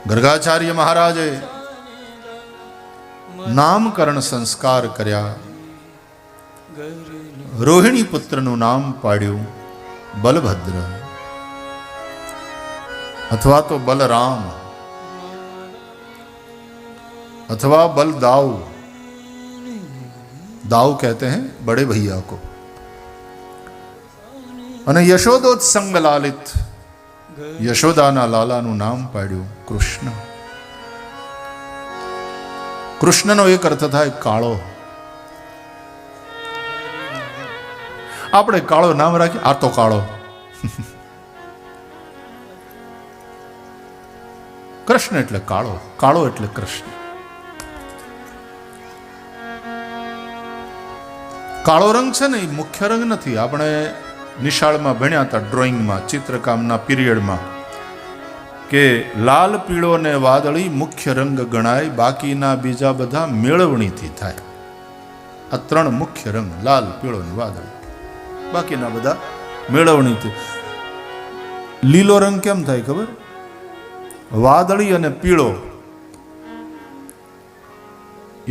ગર્ગાચાર્ય મહારાજે નામકરણ સંસ્કાર કર્યા. રોહિણી પુત્રનું નામ પાડ્યું બલભદ્ર अथवा तो बलराम अथवा बलदाऊ. दाऊ कहते हैं बड़े भैया को. અને યશોદોત્સંગ લાલિત યશોદાના લાલાનું નામ પાડ્યું કૃષ્ણ. કૃષ્ણનો એક અર્થ થાય કાળો. આપણે કાળો નામ રાખીએ, આ તો કાળો. કૃષ્ણ એટલે કાળો, કાળો એટલે કૃષ્ણ. કાળો રંગ છે ને એ મુખ્ય રંગ નથી. આપણે નિશાળમાં ભણ્યા હતા, ડ્રોઈંગમાં, ચિત્રકામના પીરિયડમાં, કે લાલ, પીળો ને વાદળી મુખ્ય રંગ ગણાય, બાકીના બીજા બધા મેળવણીથી થાય. આ ત્રણ મુખ્ય રંગ, લાલ, પીળો ને વાદળી, બાકીના બધા મેળવણીથી. લીલો રંગ કેમ થાય ખબર? વાદળી અને પીળો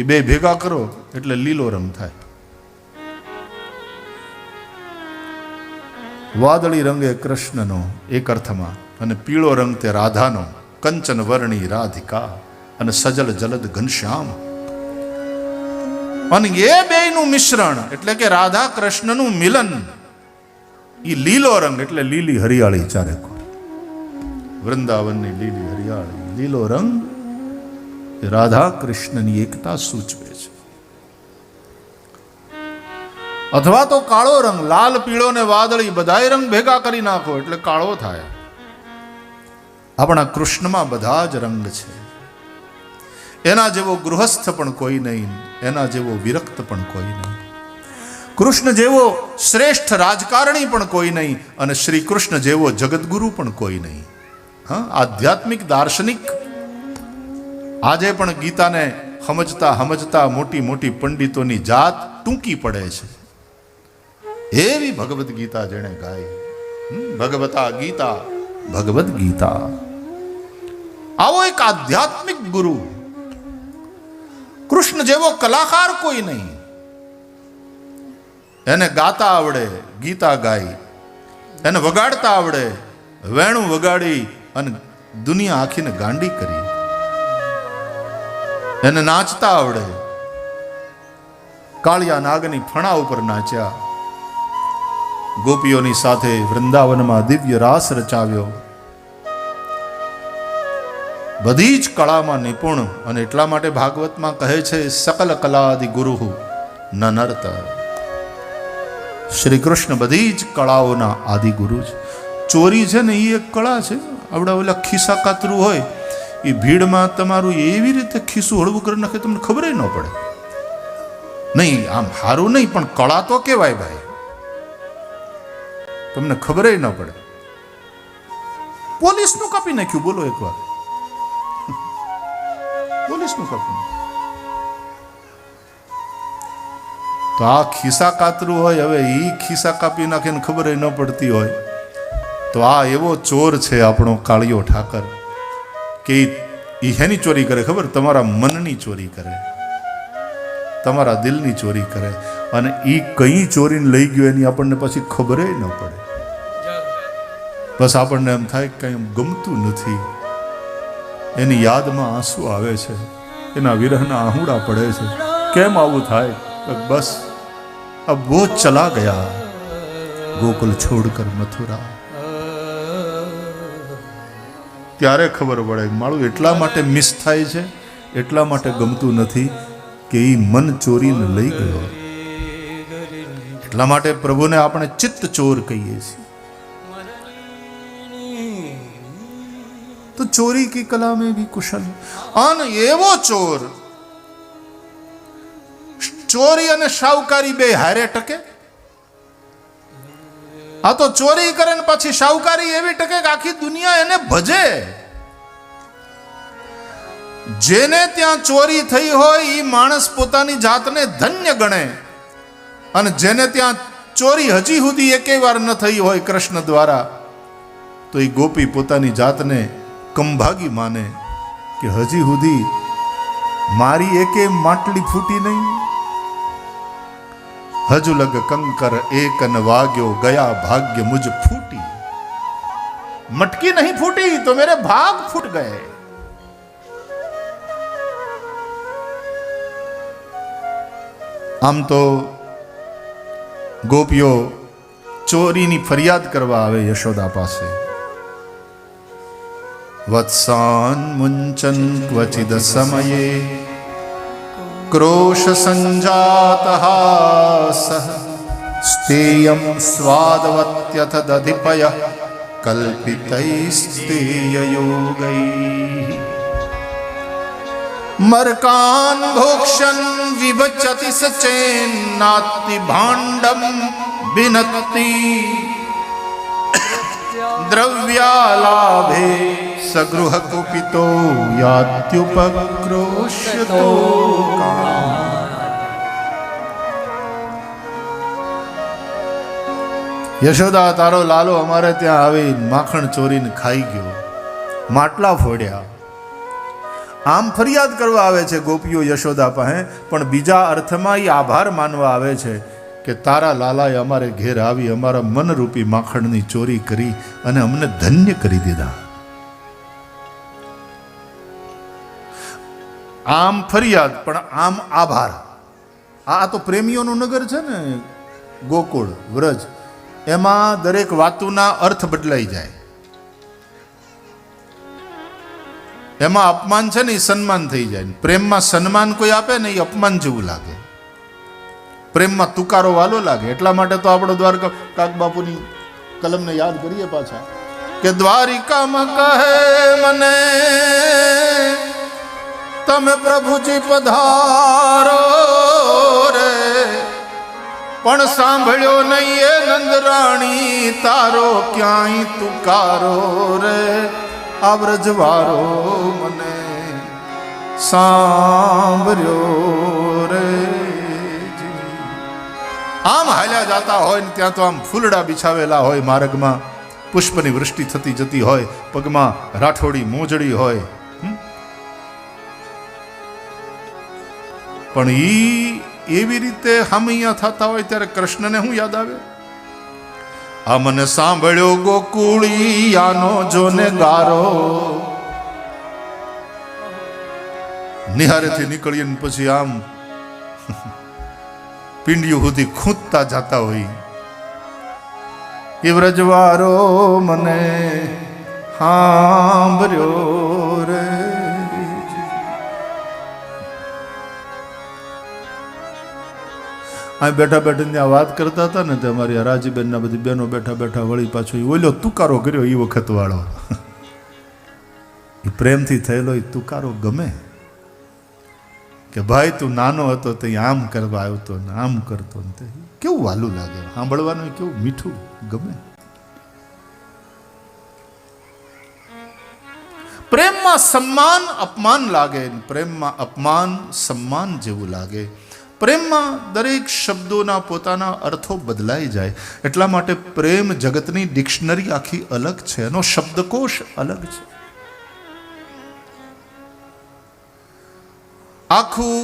એ બે ભેગા કરો એટલે લીલો રંગ થાય. વાદળી રંગ એ કૃષ્ણનો એક અર્થમાં, અને પીળો રંગ તે રાધાનો, કંચન વર્ણી રાધિકા અને સજલ જલદ ઘનશ્યામ. અને એ બેયનું મિશ્રણ એટલે કે રાધા કૃષ્ણનું મિલન, એ લીલો રંગ એટલે લીલી હરિયાળી ચારે કોર. વૃંદાવનની લીલી હરિયાળી, લીલો રંગ રાધા કૃષ્ણની એકતા સૂચવે છે. અથવા તો કાળો રંગ, લાલ, પીળો ને વાદળી બધાય રંગ ભેગા કરી નાખો એટલે કાળો થાય. આપણા કૃષ્ણમાં બધા જ રંગ છે. એના જેવો ગૃહસ્થ પણ કોઈ નહીં, એના જેવો વિરક્ત પણ કોઈ નહીં. કૃષ્ણ જેવો શ્રેષ્ઠ રાજકારણી પણ કોઈ નહીં, અને શ્રી કૃષ્ણ જેવો જગતગુરુ પણ કોઈ નહીં. હા, આધ્યાત્મિક દાર્શનિક આજે પણ ગીતાને સમજતા મોટી મોટી પંડિતોની જાત ટૂંકી પડે છે. એવી ભગવદ્ ગીતા જેણે ગાઈ, ભગવતા ગીતા, ભગવદ્ ગીતા. આવો એક આધ્યાત્મિક ગુરુ. કૃષ્ણ જેવો કલાકાર કોઈ નહીં. એને ગાતા આવડે, ગીતા ગાઈ. એને વગાડતા આવડે, વેણું વગાડી અને દુનિયા આખીને ગાંડી કરી. એને નાચતા આવડે, કાળિયા નાગની ફણા ઉપર નાચ્યા. ગોપીઓની સાથે વૃંદાવનમાં દિવ્ય રાસ રચાવ્યો. બધી જ કળામાં નિપુણ, અને એટલા માટે ભાગવતમાં કહે છે સકલ કલાદિ ગુરુ ન નર્ત. શ્રી કૃષ્ણ બધી જ કળાઓના આદિ ગુરુ છે. ચોરી છે ને એ એક કળા છે. આવડા ઓલા ખિસ્સા કાતરું હોય એ ભીડમાં તમારું એવી રીતે ખિસ્સું હળવું કરી નાખે તમને ખબર ન પડે. નહીં, આમ હારું નહીં, પણ કળા તો કેવાય ભાઈ, તમને ખબર ન પડે. પોલીસનું કાપી નાખ્યું, બોલો એકવાર. પોલીસનું કાપી નાખ્યું. તો આ ખિસ્સા કાતરું હોય, હવે એ ખિસ્સા કાપી નાખે ને ખબર ન પડતી હોય, તો આ એવો ચોર છે આપણો કાળિયો ઠાકર, કે એ હેની ચોરી કરે ખબર? તમારા મનની ચોરી કરે, તમારા દિલની ચોરી કરે. અને એ કઈ ચોરીને લઈ ગયો એની આપણને પછી ખબર ન પડે. બસ આપણને એમ થાય કંઈ ગમતું નથી, એની યાદમાં આંસુ આવે છે, એના વિરહના આહુડા પડે છે. કેમ આવું થાય? બસ अब वो चला गया गोकुल छोड़कर मथुरा. ત્યારે ખબર પડે મારું એટલા માટે મિસ થાય છે, એટલા માટે ગમતું નથી કે એ મન ચોરીને લઈ ગયો. એટલા માટે પ્રભુને આપણે ચિત્ત ચોર કહીએ છીએ. તો ચોરી કી કલા में भी कुशल. અને એવો ચોર, ચોરી અને શાહુકારી બે હારે ટકે? આ તો ચોરી કરે ને પછી શાહુકારી એવી ટકે કે આખી દુનિયા એને ભજે. જેને ત્યાં ચોરી થઈ હોય એ માણસ પોતાની જાતને ધન્ય ગણે, અને જેને ત્યાં ચોરી હજી સુધી એકેય વાર ન થઈ હોય કૃષ્ણ દ્વારા, તો એ ગોપી પોતાની જાતને કંભાગી માને, કે હજી સુધી મારી એકે માટલી ફૂટી નહીં. હજુ લગ કંકર એક ન વાગ્યો ગયા ભાગ્ય મુझ ફૂટી. મટકી નહીં ફૂટી તો મેરે ભાગ ફૂટ ગए. આમ તો ગોપીઓ ચોરીની ફરિયાદ કરવા આવે યશોદા પાસે. વત્સાન મુંચન ક્વચિદ સમયે ક્રોશ સંજાતઃ સહ સ્તેયં સ્વાદવત્યથ દધિપય કલ્પિતૈસ્તેયયોગૈઃ. મરકાન ભોક્ષ્યન વિભચતિ સચેન્નાતિ ભાંડમ બિનત્તિ દ્રવ્યાલાભે સગૃહ કુપિતો યાત્યુપક્રોશ્યતો. યશોદા તારો લાલો અમારે ત્યાં આવી માખણ ચોરીને ખાઈ ગયો, માટલા ફોડ્યા. આમ ફરિયાદ કરવા આવે છે ગોપીઓ યશોદા પાસે, પણ બીજા અર્થમાં એ આભાર માનવા આવે છે કે તારા લાલાએ અમારે ઘેર આવી અમારા મનરૂપી માખણની ચોરી કરી અને અમને ધન્ય કરી દીધા. આમ ફરિયાદ પણ આમ આભાર. આ તો પ્રેમીઓનું નગર છે ને ગોકુળ વ્રજ, એમાં દરેક વાતોના અર્થ બદલાઈ જાય. એમાં અપમાન છે ને એ સન્માન થઈ જાય. પ્રેમમાં સન્માન કોઈ આપે ને એ અપમાન જેવું લાગે, પ્રેમમાં તુકારો વાલો લાગે. એટલા માટે તો આપણો દ્વારકા કાક બાપુની કલમને યાદ કરીએ પાછા કે દ્વારિકામાં કહે મને તમે પ્રભુજી પધારો રે, પણ સાંભળ્યો નહીં એ નંદરાણી તારો ક્યાંય તુકારો રે. આ વ્રજવારો મને સાંભળ્યો રે. આમ હાલ્યા જાતા હોય ને ત્યાં તો આમ ફૂલડા બિછાવેલા હોય, માર્ગમાં પુષ્પની વૃષ્ટિ થતી જતી હોય, પગમાં રાઠોડી મોજડી હોય. પણ ઈ એવી રીતે હામૈયા થતા હોય ત્યારે કૃષ્ણને શું યાદ આવે? આ મને સાંભળ્યો ગોકુળિયાનો જોને ગારો. નિહારેથી નીકળીએ ને પછી આમ પિંડિયું સુધી ખૂંદતા જાતા હોય એ વ્રજવારો મને સાંભળ્યો રે. આ બેઠા બેઠા ત્યાં વાત કરતા હતા ને તે અમારી રાજીબેનના બધી બહેનો બેઠા બેઠા વળી પાછો ઓલો તુકારો કર્યો એ વખત વાળો એ પ્રેમથી થયેલો એ તુકારો ગમે કે ભાઈ તું નાનો હતો તે આમ કરવા આવ્યો હતો ને આમ કરતો ને તે કેવું વાલું લાગે, સાંભળવાનું કેવું મીઠું ગમે. પ્રેમમાં સન્માન અપમાન લાગે, પ્રેમમાં અપમાન સન્માન જેવું લાગે. પ્રેમમાં દરેક શબ્દોના પોતાના અર્થો બદલાઈ જાય. એટલા માટે પ્રેમ જગતની ડિક્શનરી આખી અલગ છે, એનો શબ્દકોશ અલગ છે. આખું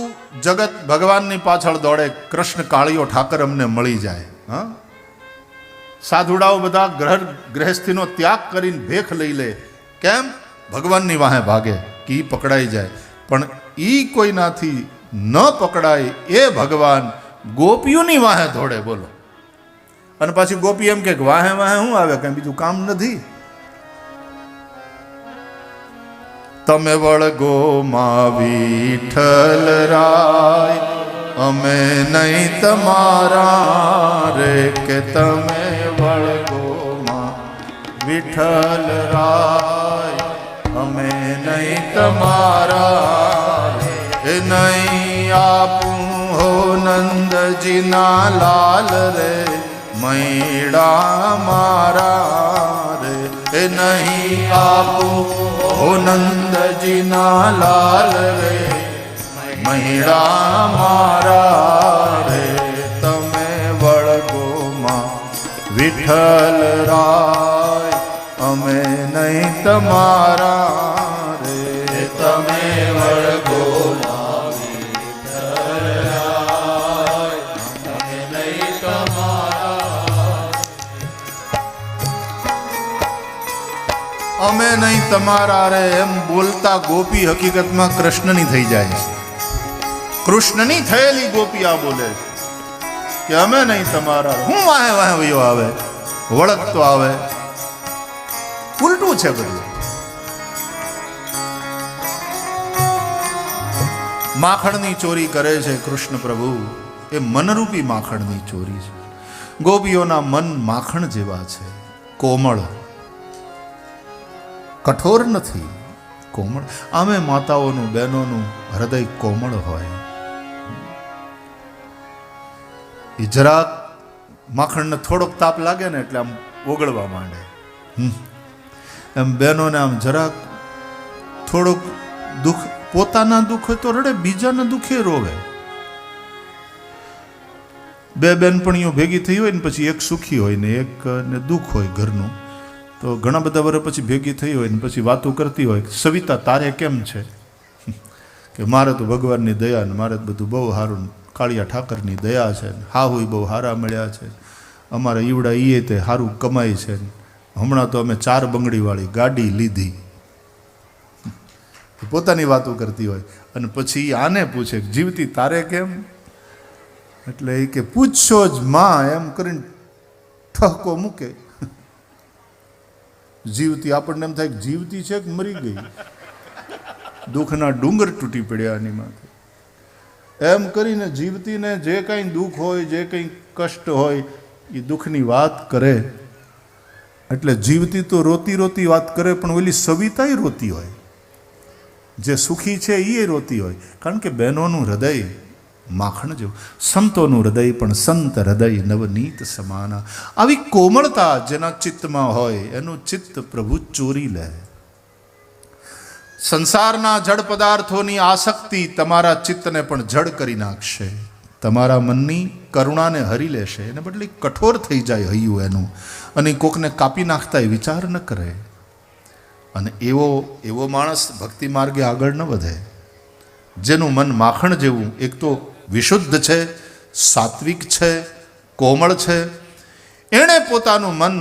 જગત ભગવાનની પાછળ દોડે, કૃષ્ણ કાળિયો ઠાકર અમને મળી જાય. હા, સાધુડાઓ બધા ગ્રહસ્થીનો ત્યાગ કરીને ભેખ લઈ લે. કેમ? ભગવાનની વાહે ભાગે કે ઈ પકડાઈ જાય. પણ ઈ કોઈનાથી ન પકડાય એ ભગવાન ગોપીઓની વાહે દોડે. બોલો. અને પાછી ગોપી એમ કે વાહે વાહે શું આવે, કઈ બીજું કામ નથી. તમે વળગો માં વિઠ્ઠલ રાય, અમે નહીં તમારા રે. કે તમે વળગો માં વિઠ્ઠલ રાય, અમે નહીં તમારા રે. નહીં આપું હો નંદજીના લાલ રે, મૈડા મારા રે. નહીં આપું હો નંદજીના લાલ રે, મૈડા મારા રે. તમે વળગો માં વિઠ્ઠલ રાય, અમે નહીં તમારા રે. તમે તમારા રે એમ બોલતા ગોપી હકીકતમાં કૃષ્ણની થઈ જાય છે. કૃષ્ણની થયેલી ગોપી આ બોલે છે કે અમે નહીં તમારા. હું વાહે વાહે વયો આવે, વળગતો આવે. ઉલટું છે બધું. માખણની ચોરી કરે છે કૃષ્ણ પ્રભુ. એ મનરૂપી માખણની ચોરી છે. ગોપીઓના મન માખણ જેવા છે, કોમળ, કઠોર નથી, કોમળ. આમે માતાઓનું બહેનોનું હૃદય કોમળ હોય. એ જરાક માખણને થોડોક તાપ લાગે ને એટલે આમ ઓગળવા માંડે. એમ બહેનોને આમ જરાક થોડુંક દુઃખ, પોતાના દુઃખ હોય તો રડે, બીજાના દુઃખે રોવે. બે બેનપણીઓ ભેગી થઈ હોય ને પછી એક સુખી હોય ને એક ને દુઃખ હોય ઘરનું, તો ઘણા બધા વર્ષ પછી ભેગી થઈ હોય ને પછી વાતો કરતી હોય, સવિતા તારે કેમ છે? કે મારે તો ભગવાનની દયા ને મારે બધું બહુ સારું, કાળિયા ઠાકરની દયા છે, હા હોય બહુ સારા મળ્યા છે, અમારે ઈવડા ઈએ તે સારું કમાય છે, હમણાં તો અમે 4 બંગડીવાળી ગાડી લીધી. પોતાની વાતો કરતી હોય અને પછી આને પૂછે જીવતી તારે કેમ? એટલે એ કે પૂછશો જ માં, એમ કરીને ઠહકો મૂકે. જીવતી આપણને એમ થાય કે જીવતી છે કે મરી ગઈ. દુઃખના ડુંગર તૂટી પડ્યા એની માથે. એમ કરીને જીવતીને જે કંઈ દુઃખ હોય, જે કંઈ કષ્ટ હોય એ દુઃખની વાત કરે. એટલે જીવતી તો રોતી રોતી વાત કરે, પણ ઓલી સવિતાય રોતી હોય. જે સુખી છે એ રોતી હોય, કારણ કે બહેનોનું હૃદય માખણ જેવું. સંતોનું હૃદય પણ સંત હૃદય નવનીત સમાના. આવી કોમળતા જેના ચિત્તમાં હોય એનું ચિત્ત પ્રભુ ચોરી લે. સંસારના જડ પદાર્થોની આસક્તિ તમારા ચિત્તને પણ જડ કરી નાખશે. તમારા મનની કરુણાને હરી લેશે. એને બદલે કઠોર થઈ જાય હૈયું એનું, અને કોકને કાપી નાખતા એ વિચાર ન કરે. અને એવો માણસ ભક્તિ માર્ગે આગળ ન વધે. જેનું મન માખણ જેવું, એક તો વિશુદ્ધ છે, સાત્વિક છે, કોમળ છે, એણે પોતાનું મન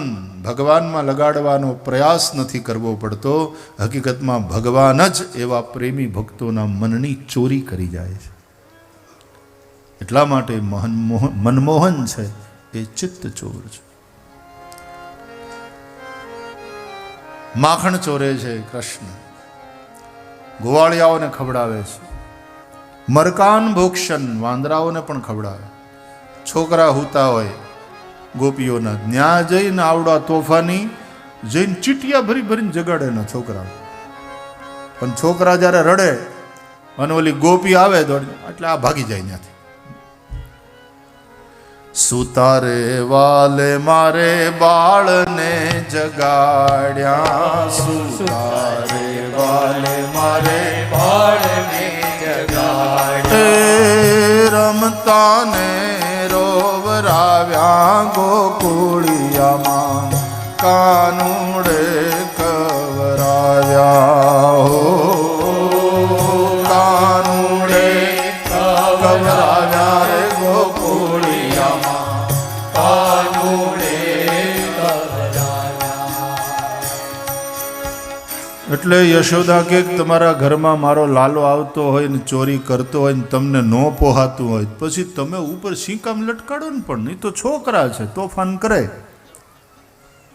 ભગવાનમાં લગાડવાનો પ્રયાસ નથી કરવો પડતો. હકીકતમાં ભગવાન જ એવા પ્રેમી ભક્તોના મનની ચોરી કરી જાય છે. એટલા માટે મનમોહન છે એ ચિત્ત ચોર છે. માખણ ચોરે છે કૃષ્ણ. ગોવાળિયાઓને ખવડાવે છે. મરકાન ભોક્ષન, વાંદરાઓને પણ ખવડાવે. છોકરા હુતા હોય ગોપીઓના, ત્યાં જઈને આવડા તોફાની જઈને ચીટિયા ભરી ભરીને જગાડે ના છોકરા. પણ છોકરા જ્યારે રડે અને ઓલી ગોપી આવે દોડી, એટલે આ ભાગી જાય ત્યાંથી. સુતારે વાલે મારે બાળને જગાડ્યા, સુતારે વાલે મારે બાળને જગાડ્યા, રમતાને રોવરાવ્યા ગોકુળિયામાં, કાનુડે કવરાવ્યા. હો કાનુડે કવરાવ્યા રે ગોકુળિયામાં, કાનુડે કવરાવ્યા. એટલે યશોદા કે તમારા ઘરમાં મારો લાલો આવતો હોય ને ચોરી કરતો હોય ને તમને ન પોહાતું હોય, પછી તમે ઉપર શીકામ લટકાડો ને. પણ નહીં તો છોકરા છે, તોફાન કરે,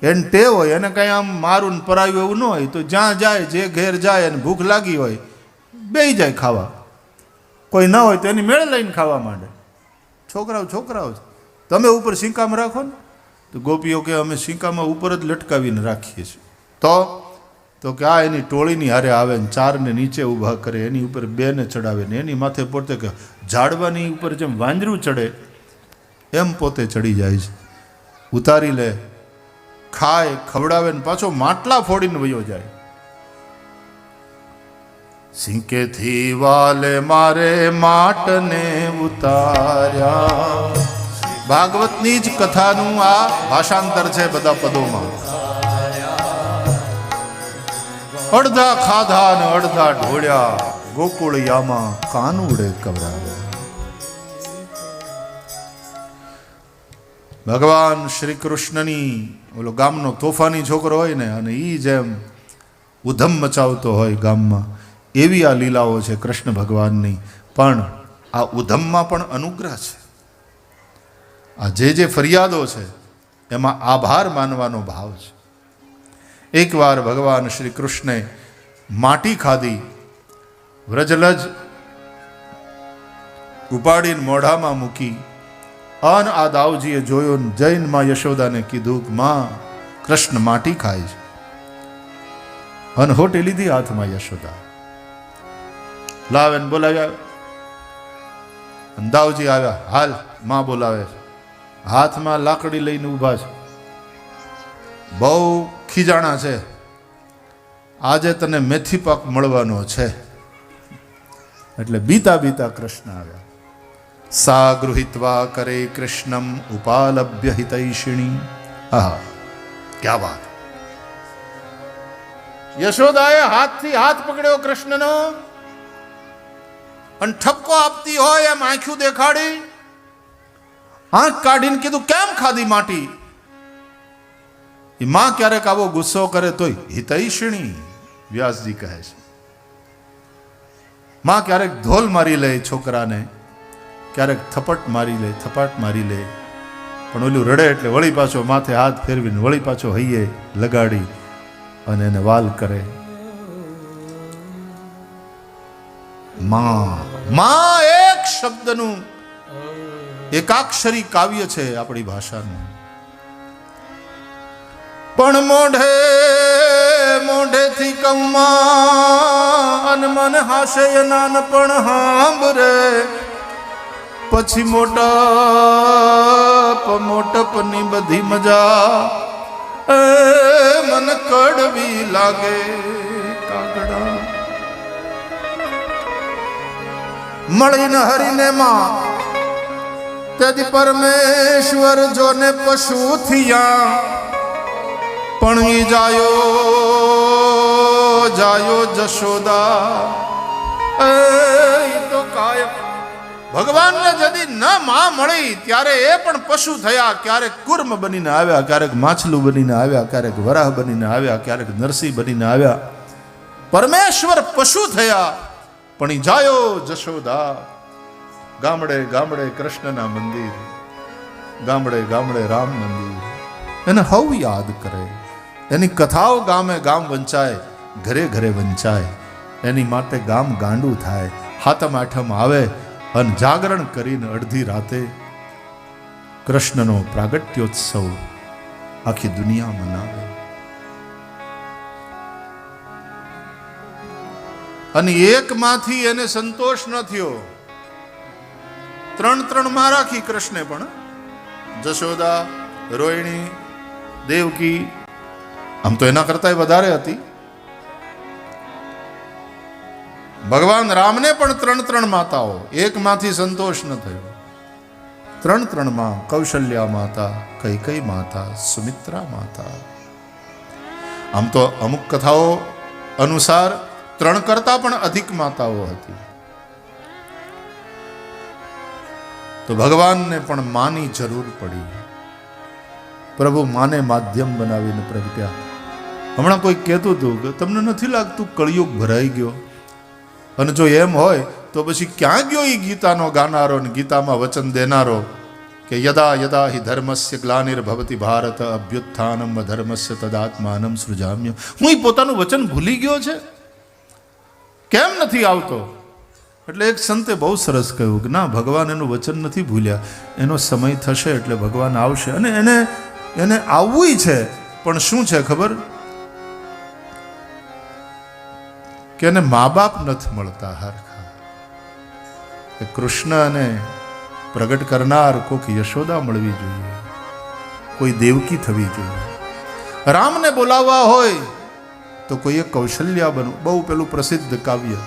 એને ટેવ હોય, એને કંઈ આમ મારું ને પરાયું એવું ન હોય તો જ્યાં જાય, જે ઘેર જાય અને ભૂખ લાગી હોય બેસી જાય ખાવા. કોઈ ન હોય તો એની મેળે લઈને ખાવા માંડે. છોકરાઓ છોકરાઓ તમે ઉપર શીકામ રાખો ને. તો ગોપીઓ કે અમે શીકામાં ઉપર જ લટકાવીને રાખીએ છીએ. તો કે આ એની ટોળીની હારે આવે ને 4ને નીચે ઊભા કરે, એની ઉપર 2ને ચડાવે ને એની માથે પોતે કે ઝાડવાની ઉપર જેમ વાંદરું ચડે એમ પોતે ચડી જાય છે. ઉતારી લે, ખાય, ખવડાવે ને પાછો માટલા ફોડીને વયો જાય. સિંકેથી વાલે મારે માટને ઉતાર્યા. ભાગવતની જ કથાનું આ ભાષાંતર છે બધા પદોમાં. અડધા ખાધા ને અડધા ઢોળ્યા, ગોકુળિયામાં કાનુડે કવરાવ્યા. ભગવાન શ્રી કૃષ્ણની ઓલો ગામનો તોફાની છોકરો હોય ને, અને એ જેમ ઉધમ મચાવતો હોય ગામમાં, એવી આ લીલાઓ છે કૃષ્ણ ભગવાનની. પણ આ ઉધમમાં પણ અનુગ્રહ છે. આ જે ફરિયાદો છે એમાં આભાર માનવાનો ભાવ છે. એકવાર ભગવાન શ્રી કૃષ્ણે માટી ખાધી, વ્રજલજ ઉપાડીને મોઢામાં મૂકી, અન આ દાવજીએ જોયો, જૈન માં યશોદાને કીધું કે માં કૃષ્ણ માટી ખાય છે. અન હોટી લીધી હાથમાં યશોદા, લાવે ને બોલાવ્યા. દાવજી આવ્યા, હાલ માં બોલાવે છે. હાથમાં લાકડી લઈને ઊભા છે, બહુ ખીજાણા છે, આજે તને મેથી પાક મળવાનો છે. એટલે બીતા બીતા કૃષ્ણ આવ્યા. સા ગૃહિત્વા કરે કૃષ્ણમ ઉપાલભ્ય હિતૈષિણી. આહા, ક્યા વાત! યશોદાએ હાથથી હાથ પકડ્યો કૃષ્ણનો, અને ઠપકો આપતી હોય એમ આંખું દેખાડી, આંખ કાઢીને કીધું, કેમ ખાધી માટી? એ માં ક્યારેક આવો ગુસ્સો કરે તોય હિતૈષિણી, વ્યાસજી કહે છે. માં ક્યારેક ધોલ મારી લે છોકરાને, ક્યારેક થપટ મારી લે, પણ ઓલું રડે એટલે વળી પાછો માથે હાથ ફેરવીને વળી પાછો હૈયે લગાડી અને એને વાલ કરે. માં એક શબ્દનું એકાક્ષરી કાવ્ય છે આપણી ભાષાનું. પણ મોઢેથી કૌમાં મન હાશે નાનપણ હાંભરે, પછી મોટપની બધી મજા મન કડવી લાગે કાગડા. મળીને હરીને માં તેથી પરમેશ્વર જોને પશુ થયા, પણ ઈ જાયો જશોદા એ તો કાયમ. ભગવાનને જદી ન માં મળી ત્યારે એ પણ પશુ થયા. ક્યારેક કુર્મ બનીને આવ્યા, ક્યારેક માછલું બનીને આવ્યા, ક્યારેક વરાહ બનીને આવ્યા, ક્યારેક નરસિંહ બનીને આવ્યા. પરમેશ્વર પશુ થયા, પણ ઈ જાયો જશોદા. ગામડે ગામડે કૃષ્ણના મંદિર, ગામડે ગામડે રામ મંદિર, એને હવ યાદ કરે. એની કથાઓ ગામે ગામ વંચાય, ઘરે ઘરે વંચાય. એની માટે ગામ ગાંડું થાય. હાતમ આઠમ આવે અને જાગરણ કરીને અડધી રાતે કૃષ્ણનો પ્રાગટ્યોત્સવ આખી દુનિયા મનાવે. અને એકમાંથી એને સંતોષ ન થયો, ત્રણ માં રાખી કૃષ્ણે પણ. જશોદા, રોહિણી, દેવકી, આમ તો એના કરતા વધારે હતી. ભગવાન રામને પણ ત્રણ માતાઓ, એકમાંથી સંતોષ ન થયો. ત્રણ માં, કૌશલ્યા માતા, કૈકેયી માતા, સુમિત્રા માતા. આમ તો અમુક કથાઓ અનુસાર 3 કરતા પણ અધિક માતાઓ હતી. તો ભગવાનને પણ માની જરૂર પડી. પ્રભુ માને માધ્યમ બનાવીને પ્રગટ્યા. હમણાં કોઈ કહેતું હતું કે તમને નથી લાગતું કળિયુગ ભરાઈ ગયો? અને જો એમ હોય તો પછી ક્યાં ગયો એ ગીતાનો ગાનારો ને ગીતામાં વચન દેનારો કે યદા યદા હિ ધર્મસ્ય ગ્લાનિર્ભવતિ ભારત અભ્યુત્થાનમ અધર્મસ્ય તદાત્માનમ સૃજામ્ય. હું એ પોતાનું વચન ભૂલી ગયો છે? કેમ નથી આવતો? એટલે એક સંતે બહુ સરસ કહ્યું કે ના, ભગવાન એનું વચન નથી ભૂલ્યા, એનો સમય થશે એટલે ભગવાન આવશે. અને એને આવવું છે, પણ શું છે ખબર? કે એને મા બાપ નથી મળતા હરખા. કે કૃષ્ણ અને પ્રગટ કરનાર કોઈક યશોદા મળવી જોઈએ, કોઈ દેવકી થવી જોઈએ. રામને બોલાવવા હોય તો કોઈ એક કૌશલ્યા બનવું. બહુ પેલું પ્રસિદ્ધ કાવ્ય,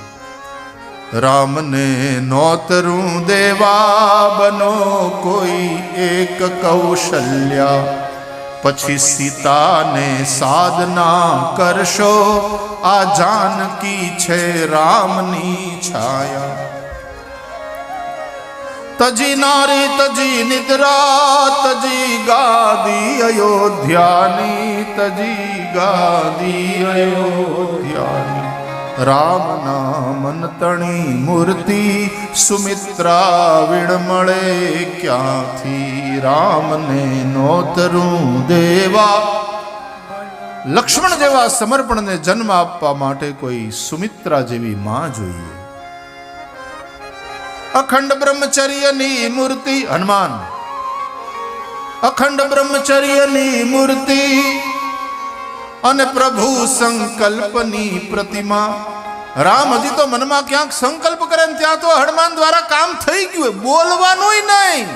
રામને નોતરું દેવા બનો કોઈ એક કૌશલ્યા, પછી સીતાને સાધના કરશો, આ જાનકી છે રામની છાયા. તજી નારી તજી નિદ્રા તજી ગાદી અયોધ્યાની તજી ગાદી અયોધ્યાની રામ નામન તણી મૂર્તિ સુમિત્રા વિણમળે ક્યાંથી રામને નોતરું દેવા લક્ષ્મણ જેવા સમર્પણને જન્મ આપવા માટે કોઈ સુમિત્રા જેવી માં જોઈએ. અખંડ બ્રહ્મચર્યની મૂર્તિ હનુમાન અખંડ બ્રહ્મચર્યની મૂર્તિ અને પ્રભુ સંકલ્પની પ્રતિમા. રામ હજી તો મનમાં ક્યાંક સંકલ્પ કરે ને ત્યાં તો હનુમાન દ્વારા કામ થઈ ગયું, બોલવાનું નહીં,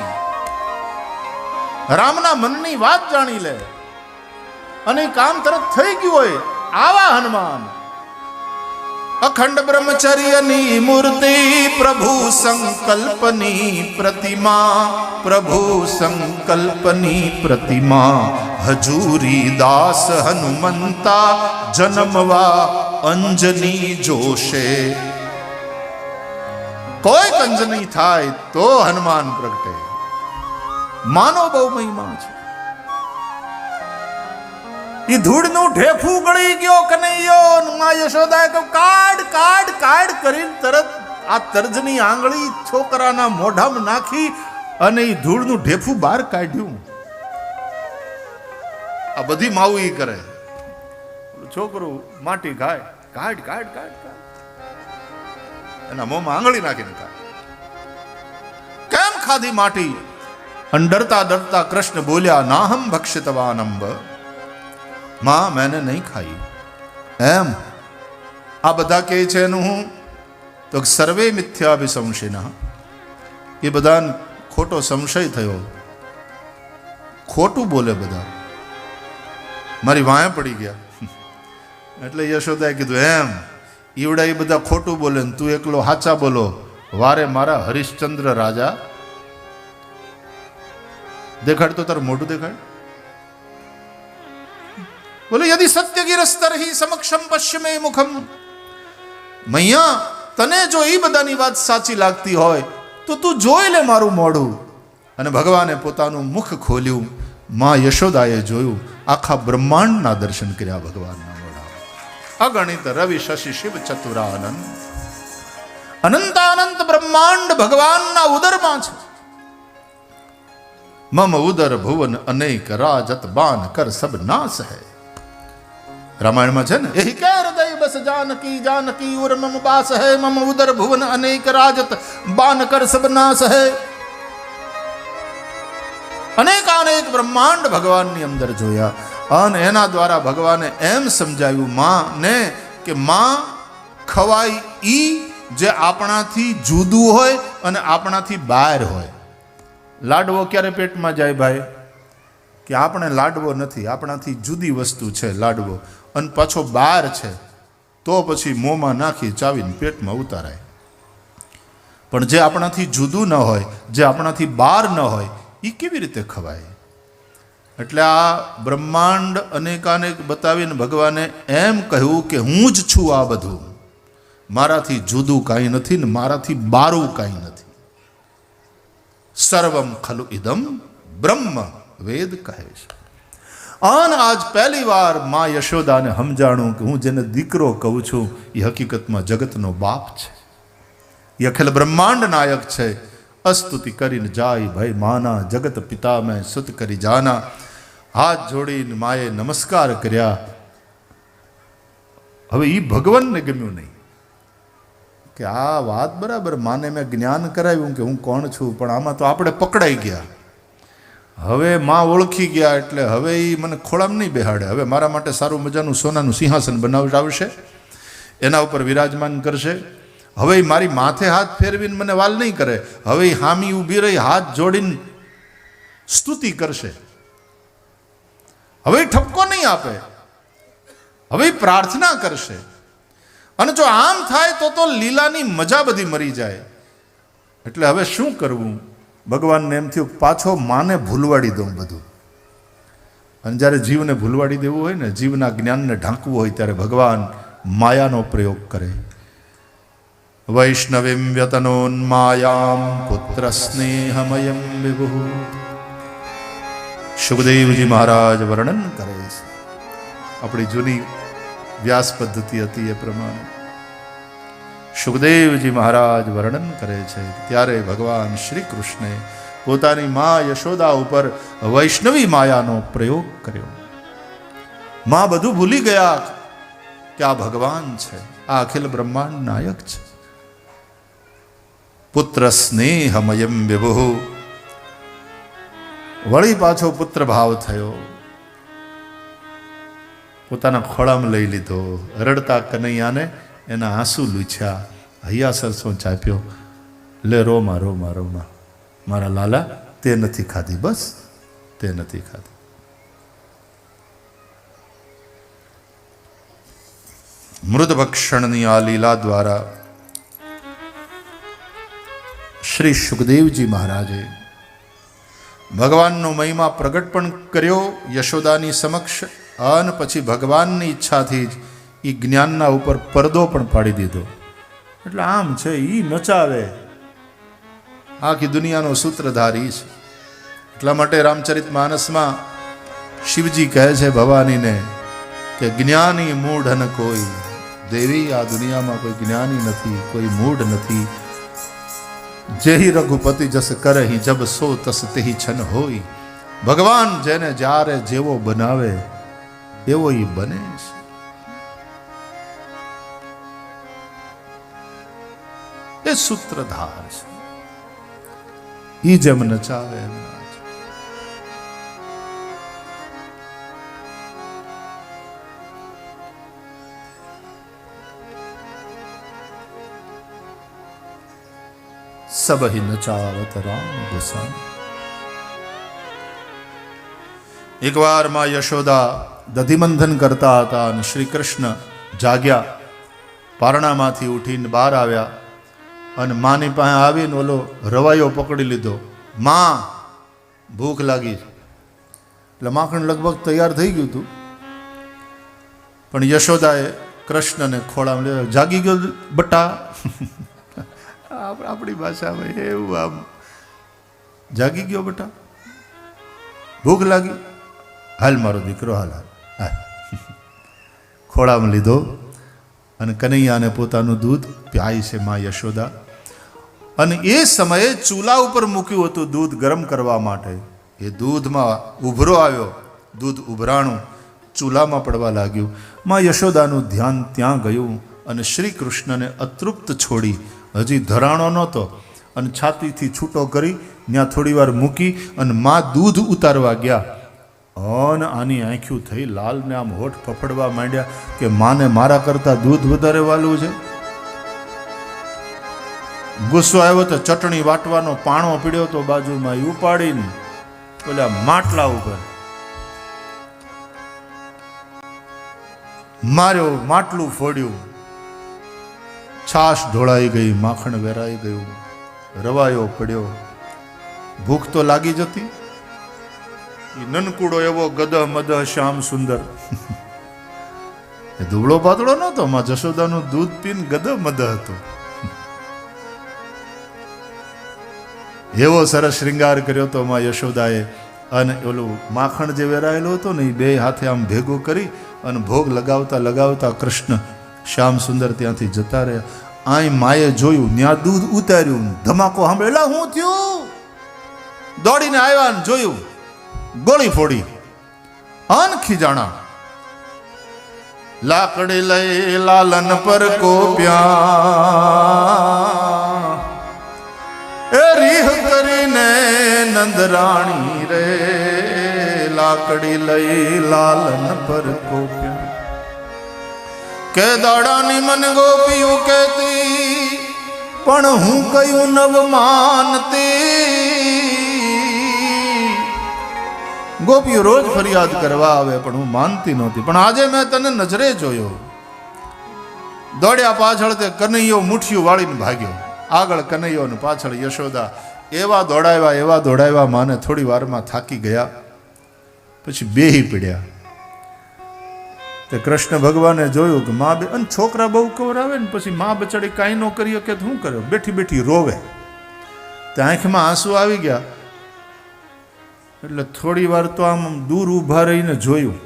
રામના મનની વાત જાણી લે અને કામ તરત થઈ ગયું હોય. આવા હનુમાન અખંડ બ્રહ્મચર્યની મૂર્તિ પ્રભુ સંકલ્પની પ્રતિમા પ્રભુ સંકલ્પની પ્રતિમા હજૂરી દાસ હનુમંતા જન્મવા અંજની જોશે. કોઈ અંજની થાય તો હનુમાન પ્રગટે. માનો બહુ મહિમા છે. એ ધૂળનું ઢેફું ગળી ગયો કનૈયો. માં યશોદાએ કહ્યું કાઢ કાઢ કાઢ કરીને તરત આ તર્જની આંગળી છોકરાના મોઢામાં નાખી અને એ ધૂળનું ઢેફું બહાર કાઢ્યું. આ બધી માવું ઈ કરે. છોકરું માટી ખાય, કાઢ કાઢ કાઢ કાઢ એના મોંમાં આંગળી નાખીને કાઢ. કેમ ખાધી માટી? અને ડરતા ડરતા કૃષ્ણ બોલ્યા નાહમ ભક્ષિતવાનંબ, માં મેને નહીં ખાઈ. એમ આ બધા કહે છે એનું હું તો સર્વે મિથ્યાભિસંશિના. એ બધાને ખોટો સંશય થયો, ખોટું બોલે બધા, મારી વાંહે પડી ગયા. એટલે યશોદાએ કીધું એમ ઈવડા એ બધા ખોટું બોલે ને તું એકલો હાચા બોલો. વારે મારા હરિશ્ચંદ્ર રાજા દેખાડ તો તારું મોઢું દેખાડ. બોલે યદિ સત્યગીરસ્તર હિ સમક્ષમ પશ્યમે મુખમ. મૈયા તને જો એ બધાની વાત સાચી લાગતી હોય તો તું જોઈ લે મારું મોઢું. અને ભગવાને પોતાનું મુખ ખોલ્યું. માં યશોદાએ જોયું, આખા બ્રહ્માંડના દર્શન કર્યા ભગવાનના મોઢા. અગણિત રવિ શશી શિવ ચતુરાનંદ અનંતાનંત બ્રહ્માંડ ભગવાનના ઉદરમાં છે. મમ ઉદર ભુવન અનેક રાજત બાન કર સબ નાશ હૈ. રામાયણમાં છે ને, એહી કે હૃદય બસ જાનકી જાનકી ઉર મમ બાસ હૈ. મમ ઉદર ભુવન અનેક રાજત બાન કર સબ નાશ હૈ. અનેકાનેક બ્રહ્માંડ ભગવાનની અંદર જોયા અને એના દ્વારા ભગવાને એમ સમજાવ્યું માં ને કે માં ખવાય ઈ જે આપણાથી જુદું હોય અને આપણાથી બહાર હોય. લાડવો ક્યારે પેટમાં જાય ભાઈ? કે આપણે લાડવો નથી, આપણાથી જુદી વસ્તુ છે લાડવો, અને પાછો બહાર છે તો પછી મોંમાં નાખી ચાવીને પેટમાં ઉતારાય. પણ જે આપણાથી જુદું ન હોય, જે આપણાથી બહાર ન હોય, એ કેવી રીતે ખવાય? એટલે આ બ્રહ્માંડ અનેકાનેક બતાવીને ભગવાને એમ કહ્યું કે હું જ છું આ બધું, મારાથી જુદું કાંઈ નથી ને મારાથી બારું કાંઈ નથી. સર્વમ ખલુ ઇદમ બ્રહ્મ વેદ કહે છે. અને આજ પહેલી વાર માં યશોદાને સમજાણું કે હું જેને દીકરો કહું છું એ હકીકતમાં જગતનો બાપ છે, એ અખિલ બ્રહ્માંડ નાયક છે. અસ્તુતિ કરીને જાય ભાઈ માના, જગત પિતા મેં સુત કરી જાના. હાથ જોડીને માએ નમસ્કાર કર્યા. હવે એ ભગવાનને ગમ્યું નહીં કે આ વાત બરાબર, માને મેં જ્ઞાન કરાવ્યું કે હું કોણ છું, પણ આમાં તો આપણે પકડાઈ ગયા. હવે માં ઓળખી ગયા એટલે હવે એ મને ખોળામાં નહીં બેહાડે. હવે મારા માટે સારું મજાનું સોનાનું સિંહાસન બનાવડાવશે, એના ઉપર વિરાજમાન કરશે. હવે મારી માથે હાથ ફેરવીને મને વાલ નહીં કરે. હવે હામી ઊભી રહી હાથ જોડીને સ્તુતિ કરશે. હવે ઠપકો નહીં આપે, હવે પ્રાર્થના કરશે. અને જો આમ થાય તો લીલાની મજા બધી મરી જાય. એટલે હવે શું કરવું? ભગવાનને એમ થયું પાછો માને ભૂલવાડી દઉં બધું. અને જ્યારે જીવને ભૂલવાડી દેવું હોય ને, જીવના જ્ઞાનને ઢાંકવું હોય, ત્યારે ભગવાન માયાનો પ્રયોગ કરે. વૈષ્ણવીમ વ્યતનોન્માયામ પુત્ર સ્નેહમયમ વિભુ. સુખદેવજી મહારાજ વર્ણન કરે છે. આપણી જૂની વ્યાસ પદ્ધતિ હતી એ પ્રમાણે સુખદેવજી મહારાજ વર્ણન કરે છે. ત્યારે ભગવાન શ્રી કૃષ્ણે પોતાની મા યશોદા ઉપર વૈષ્ણવી માયાનો પ્રયોગ કર્યો. મા બધું ભૂલી ગયા કે આ ભગવાન છે, આ અખિલ બ્રહ્માંડ નાયક છે. પુત્ર સ્નેહમયમ વિભુ. વળી પાછો પુત્ર ભાવ થયો. પોતાના ખોળામાં લઈ લીધો. રડતા કનૈયાને એના આંસુ લૂછ્યા, હૈયા સરસો ચાપ્યો. લે રોમા રોમા રોમા, મારા લાલા તે નથી ખાધી, બસ તે નથી ખાધી. મૃદભક્ષણની આ લીલા દ્વારા શ્રી સુખદેવજી મહારાજે ભગવાનનો મહિમા પ્રગટ પણ કર્યો યશોદાની સમક્ષ, અને પછી ભગવાનની ઈચ્છાથી જ એ જ્ઞાનના ઉપર પડદો પણ પાડી દીધો. એટલે આમ છે, એ નચાવે, આખી દુનિયાનો સૂત્રધારી છે. એટલા માટે રામચરિત માનસમાં શિવજી કહે છે ભવાનીને કે જ્ઞાની મૂઢ ન કોઈ. દેવી, આ દુનિયામાં કોઈ જ્ઞાની નથી, કોઈ મૂઢ નથી. જેહી રઘુપતિ જસ કરહી જબ સો તસ તેહી છન હોય. ભગવાન જેને જ્યારે જેવો બનાવે એવો એ બને છે. એ સૂત્રધાર છે. ઈ જેમ નચાવે એમ નાચે. સબહિ નચાવત રામ ગોસાઈ. એક વાર માં યશોદા દધિમંથન કરતા હતા અને શ્રી કૃષ્ણ જાગ્યા, પારણામાંથી ઉઠીને બહાર આવ્યા અને માની પાસે આવીને ઓલો રવાયો પકડી લીધો. માં ભૂખ લાગી. એટલે માખણ લગભગ તૈયાર થઈ ગયું હતું, પણ યશોદાએ કૃષ્ણને ખોળામાં લીધો. જાગી ગયો બટા, આપણી ભાષામાં એવું આમ, જાગી ગયો બટા, ભૂખ લાગી, હાલ મારો દીકરો હાલ હાલ. ખોળામાં લીધો અને કનૈયાને પોતાનું દૂધ પ્યાય છે માં યશોદા. અને એ સમયે ચૂલા ઉપર મૂક્યું હતું દૂધ ગરમ કરવા માટે. એ દૂધમાં ઉભરો આવ્યો, દૂધ ઉભરાણું ચૂલામાં પડવા લાગ્યું. માં યશોદાનું ધ્યાન ત્યાં ગયું અને શ્રી કૃષ્ણને અતૃપ્ત છોડી, હજી ધરાણો નહોતો, અને છાતીથી છૂટો કરી ત્યાં થોડી વાર મૂકી અને માં દૂધ ઉતારવા ગયા. અને આની આંખ્યું થઈ લાલ ને આમ હોઠ ફફડવા માંડ્યા કે માને મારા કરતા દૂધ વધારે વાલું છે. ગુસ્સો આવ્યો તો ચટણી વાટવાનો પાણો પીડ્યો તો બાજુમાં, એ ઉપાડીને પેલા માટલા ઉપર માર્યો, માટલું ફોડ્યું, છાશ ઢોળાઈ ગઈ, માખણ વેરાઈ ગયું, રવાયો પડ્યો. ભૂખ તો લાગી જતી. નનકુડો એવો ગદહ મદહ શ્યામ સુંદર, એ દુબળો પાતળો નહોતો, માં જશોદાનું દૂધ પીને ગદહ મદહ હતો. એવો સરસ શ્રૃંગાર કર્યો તો માં યશોદાએ. અને ઓલું માખણ જે વેરાયેલો હતો ને એ બે હાથે આમ ભેગું કરી અને ભોગ લગાવતા લગાવતા કૃષ્ણ શ્યામ સુંદર ત્યાંથી જતા રહ્યા. આય માએ જોયું, ત્યાં દૂધ ઉતાર્યું, ધમાકો સાંભળેલા હું થયું, દોડીને આવ્યા ને જોયું, ગોળી ફોડી, અન ખીજાણા. લાકડી લઈ લાલન પર કોપ્યા, એ રીહ કરીને નંદરાણી રે. લાકડી લઈ લાલન પર કોપ્યા, કે દાડાની મન ગોપીઓ કહેતી, પણ હું કયું નવ માનતી. ગોપીઓ રોજ ફરિયાદ કરવા આવે પણ હું માનતી નહોતી, પણ આજે મેં તને નજરે જોયો. દોડ્યા પાછળ તે કનૈયો મુઠ્ઠીઓ વાળીને ભાગ્યો. આગળ કનૈયો ને પાછળ યશોદા. એવા દોડાવ્યા, માને થોડી વારમાં થાકી ગયા, પછી બેહી પડ્યા. તે કૃષ્ણ ભગવાને જોયું કે મા બે અને છોકરા બહુ કવરાવે ને પછી મા બચાડી કાંઈ ન કરી શકે તો શું કર્યો, બેઠી બેઠી રોવે. તે આંખમાં આંસુ આવી ગયા એટલે થોડી વાર તો આમ દૂર ઊભા રહીને જોયું.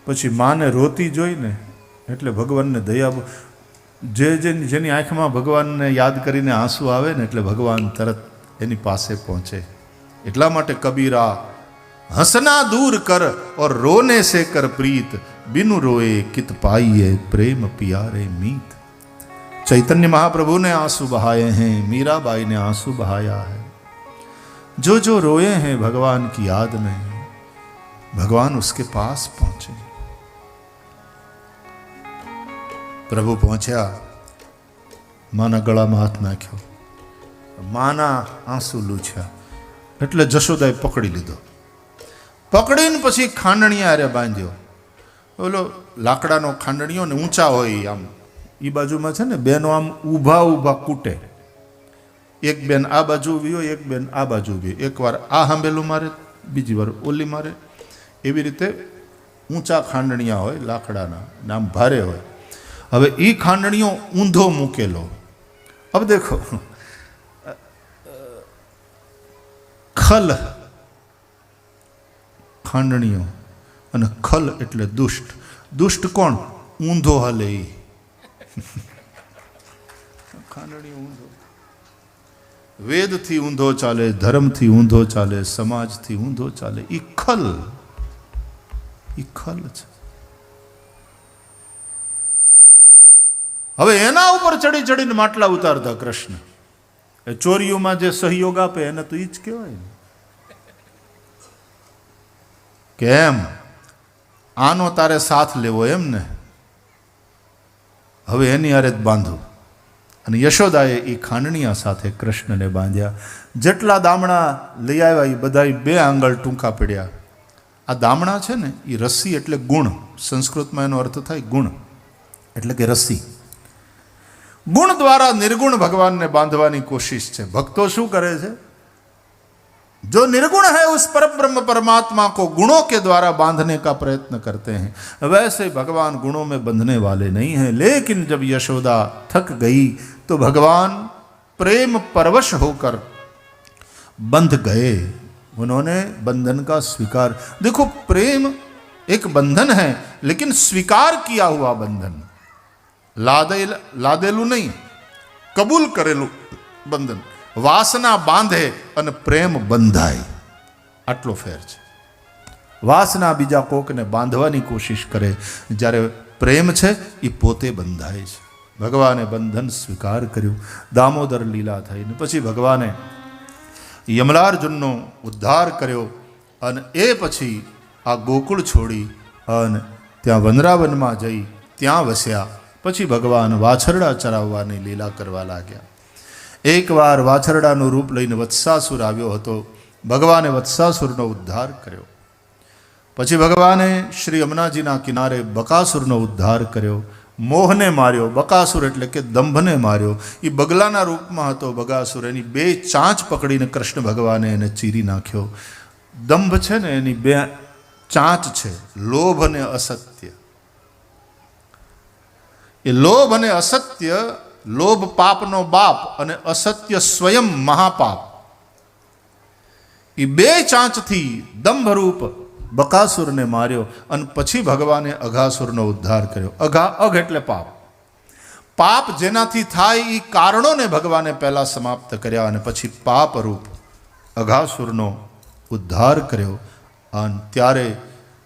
પછી માને રોતી જોઈને એટલે ભગવાનને દયા, જેની આંખમાં ભગવાનને યાદ કરીને આંસુ આવે ને એટલે ભગવાન તરત એની પાસે પહોંચે. એટલા માટે કબીરા હસના દૂર કર ઓર રોને સે કર પ્રીત, બિनु રોએ કિત પાઈએ પ્રેમ પિયારે મીત. चैतन्य महाप्रभु ने आंसू बहाए हैं, मीराबाई ने आंसू बहाया है. जो जो रोए हैं भगवान की याद में, भगवान उसके पास पहुंचे. प्रभु पहुंचा, माना गळाમાં હાથ નાખ્યો, માના આંસુ લૂછ્યા એટલે જશોદાએ પકડી લીધો. પકડીને પછી ખાંડણીયા હારે બાંધ્યો. ઓલો લાકડાનો ખાંડણીયો ને ઊંચા હોય આમ, એ બાજુમાં છે ને બેનો આમ ઊભા ઊભા કૂટે. એક બેન આ બાજુ ઊભી હોય, એક બેન આ બાજુ ઊભી, એકવાર આ હાંભેલું મારે, બીજી વાર ઓલી મારે. એવી રીતે ઊંચા ખાંડણીયા હોય લાકડાના, નામ ભારે હોય. હવે એ ખાંડણીયો ઊંધો મૂકેલો. હવે દેખો, ખલ ખાંડણીયો અને ખલ એટલે દુષ્ટ. દુષ્ટ કોણ? ઊંધો હલે એ ખાંડણીયો ઊંધો. વેદથી ઊંધો ચાલે, ધર્મથી ઊંધો ચાલે, સમાજથી ઊંધો ચાલે. એ ખલ છે. હવે એના ઉપર ચડી ચડીને માટલા ઉતારતા કૃષ્ણ. એ ચોરીઓમાં જે સહયોગ આપે એને તો એ જ કહેવાય ને. કેમ આનો તારે સાથ લેવો એમ ને, હવે એની હારે જ બાંધો. અને યશોદાએ એ ખાંડણીયા સાથે કૃષ્ણને બાંધ્યા. જેટલા દામણા લઈ આવ્યા એ બધા 2 આંગળ ટૂંકા પડ્યા. આ દામણા છે ને એ રસ્સી એટલે ગુણ. સંસ્કૃતમાં એનો અર્થ થાય ગુણ એટલે કે રસ્સી. ગુણ દ્વારા નિર્ગુણ ભગવાનને બાંધવાની કોશિશ છે. ભક્તો શું કરે છે? जो निर्गुण है उस परम ब्रह्म परमात्मा को गुणों के द्वारा बांधने का प्रयत्न करते हैं. वैसे भगवान गुणों में बंधने वाले नहीं हैं. लेकिन जब यशोदा थक गई तो भगवान प्रेम परवश होकर बंध गए. उन्होंने बंधन का स्वीकार. देखो, प्रेम एक बंधन है लेकिन स्वीकार किया हुआ बंधन. लादेलू नहीं, कबूल करेलू बंधन. વાસના બાંધે અને પ્રેમ બંધાય, આટલો ફેર છે. વાસના બીજા કોકને બાંધવાની કોશિશ કરે, જ્યારે પ્રેમ છે એ પોતે બંધાય છે. ભગવાને બંધન સ્વીકાર કર્યું. દામોદર લીલા થઈને પછી ભગવાને યમલાર્જુનનો ઉદ્ધાર કર્યો અને એ પછી આ ગોકુળ છોડી અને ત્યાં વનરાવનમાં જઈ ત્યાં વસ્યા. પછી ભગવાન વાછરડા ચરાવવાની લીલા કરવા લાગ્યા. એકવાર વાછરડાનું રૂપ લઈને વત્સાસુર આવ્યો હતો. ભગવાને વત્સાસુરનો ઉદ્ધાર કર્યો. પછી ભગવાને શ્રી યમુનાજીના કિનારે બકાસુરનો ઉદ્ધાર કર્યો. મોહને માર્યો. બકાસુર એટલે કે દંભને માર્યો. એ બગલાના રૂપમાં હતો બગાસુર. એની 2 ચાંચ પકડીને કૃષ્ણ ભગવાને એને ચીરી નાખ્યો. દંભ છે ને એની 2 ચાંચ છે, લોભ અને અસત્ય. એ લોભ અને અસત્ય, લોભ પાપનો બાપ અને અસત્ય સ્વયં મહાપાપ. એ 2 ચાંચથી દંભરૂપ બકાસુરને માર્યો અને પછી ભગવાને અઘાસુરનો ઉદ્ધાર કર્યો. અઘ એટલે પાપ. પાપ જેનાથી થાય એ કારણોને ભગવાને પહેલા સમાપ્ત કર્યા અને પછી પાપરૂપ અઘાસુરનો ઉદ્ધાર કર્યો. અને ત્યારે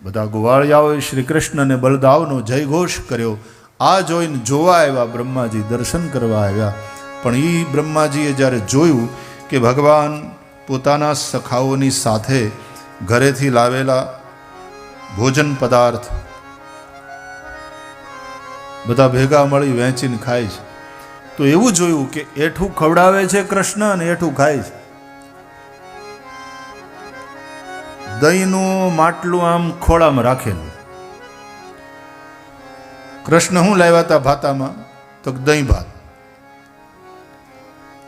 બધા ગોવાળિયાઓએ શ્રી કૃષ્ણ અને બલદાવનો જયઘોષ કર્યો. આ જોઈને જોવા આવ્યા બ્રહ્માજી, દર્શન કરવા આવ્યા. પણ એ બ્રહ્માજીએ જ્યારે જોયું કે ભગવાન પોતાના સખાઓની સાથે ઘરેથી લાવેલા ભોજન પદાર્થ બધા ભેગા મળી વહેંચીને ખાય છે, તો એવું જોયું કે એઠું ખવડાવે છે કૃષ્ણ અને એઠું ખાય છે. દહીંનું માટલું આમ ખોળામાં રાખેલું. કૃષ્ણ શું લાવ્યા હતા ભાતામાં? તો દહીં ભાત.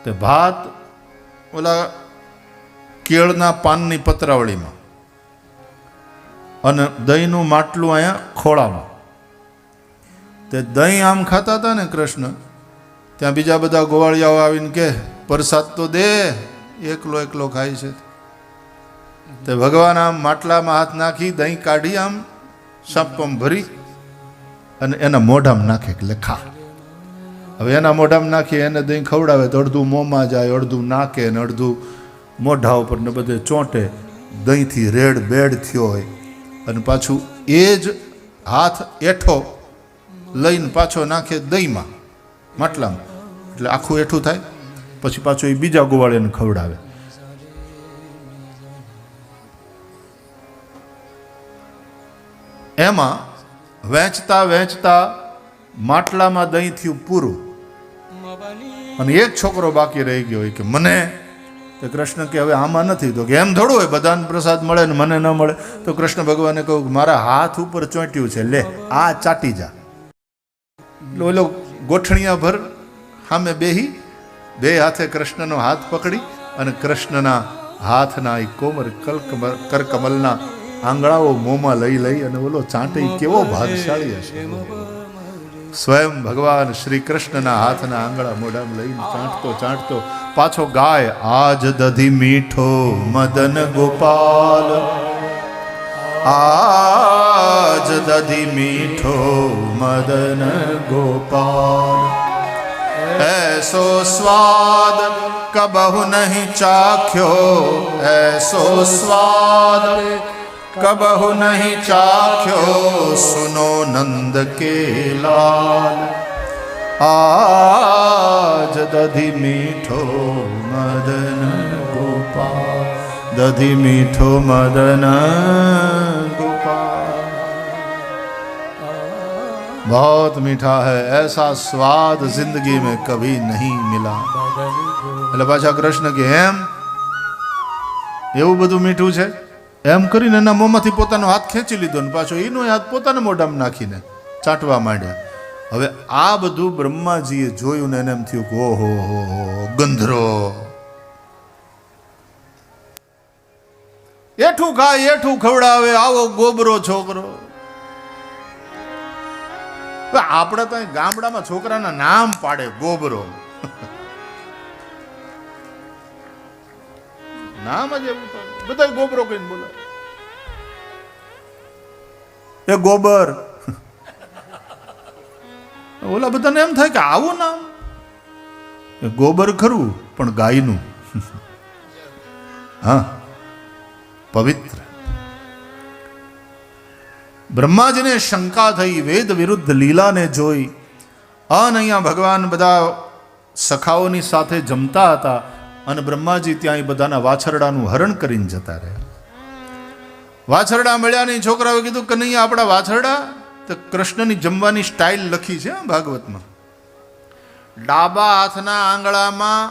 તે ભાત ઓલા કેળના પાનની પતરાવળીમાં અને દહીંનું માટલું અહીંયા ખોળામાં. તે દહીં આમ ખાતા હતા ને કૃષ્ણ, ત્યાં બીજા બધા ગોવાળિયાઓ આવીને કે પ્રસાદ તો દે, એકલો એકલો ખાય છે. તે ભગવાન આમ માટલામાં હાથ નાખી દહીં કાઢી આમ સાપમ ભરી અને એના મોઢામાં નાખે એટલે ખા. હવે એના મોઢામાં નાખી એને દહીં ખવડાવે તો અડધું મોંમાં જાય, અડધું નાકે ને અડધું મોઢા ઉપર ને બધે ચોંટે. દહીંથી રેડ બેડ થયો હોય અને પાછું એ જ હાથ એઠો લઈને પાછો નાખે દહીંમાં માટલામાં, એટલે આખું એઠું થાય. પછી પાછું એ બીજા ગોવાળીને ખવડાવે. એમાં વહેંચતા વહેંચતા માટલામાં દહીં થયું પૂરું અને એક છોકરો બાકી રહી ગયો હોય કે મને. તો કૃષ્ણ કે હવે આમાં નથી. તો કે એમ થોડું હોય, બધાને પ્રસાદ મળે ને મને ન મળે. તો કૃષ્ણ ભગવાને કહ્યું કે મારા હાથ ઉપર ચોંટ્યું છે, લે આ ચાટી જા. ઓલો ગોઠણિયા ભર સામે બેહી બે હાથે કૃષ્ણનો હાથ પકડી અને કૃષ્ણના હાથના એ કોમર કરકમલના આંગળાઓ મોંમાં લઈ લઈ અને ઓલો ચાંટે કેવો ભાગશાળી હશે. સ્વયં ભગવાન શ્રી કૃષ્ણના હાથના આંગળા મોઢામાં લઈને ચાંટતો ચાંટતો પાછો ગાય, આજ દધી મીઠો મદન ગોપાલ, આજ દધી મીઠો મદન ગોપાલ, ऐसो स्वाद कबहु नहीं चाख्यो, ऐसो स्वाद कबहु नहीं चाख्यो, सुनो नंद के लाल, आज दधी मीठो मदन गोपाल, दधी मीठो मदन गोपाल, बहुत मीठा है, ऐसा स्वाद जिंदगी में कभी नहीं मिला. એટલે પાછા કૃષ્ણ કે એમ એવું બધું મીઠું છે એમ કરીને એના મોંમાંથી પોતાનો હાથ ખેંચી લીધો ને પાછો એનો હાથ પોતાના મોઢામાં નાખીને ચાટવા માંડ્યા. હવે આ બધું બ્રહ્માજીએ જોયું ને એને એમ થયું કે ઓહો હો ગંધરો, એઠું ખાય એઠું ખવડાવે આવો ગોબરો છોકરો. આપણે તો ગામડામાં છોકરાના નામ પાડે ગોબરો, નામ જ એવું બધા ગોબરો કહીને બોલે એ ગોબર. ઓલા બધાને એમ થાય કે આવું નામ ગોબર ખરું પણ ગાયનું. હા, પવિત્ર. બ્રહ્માજીને શંકા થઈ, વેદ વિરુદ્ધ લીલાને જોઈ. અને અહીંયા ભગવાન બધા સખાઓની સાથે જમતા હતા અને બ્રહ્માજી ત્યાં બધાના વાછરડાનું હરણ કરીને જતા રહ્યા. વાછરડા મળ્યા નહીં. છોકરાઓએ કીધું કે નહીં આપણા વાછરડા. તો કૃષ્ણની જમવાની સ્ટાઇલ લખી છે ભાગવતમાં. ડાબા હાથના આંગળામાં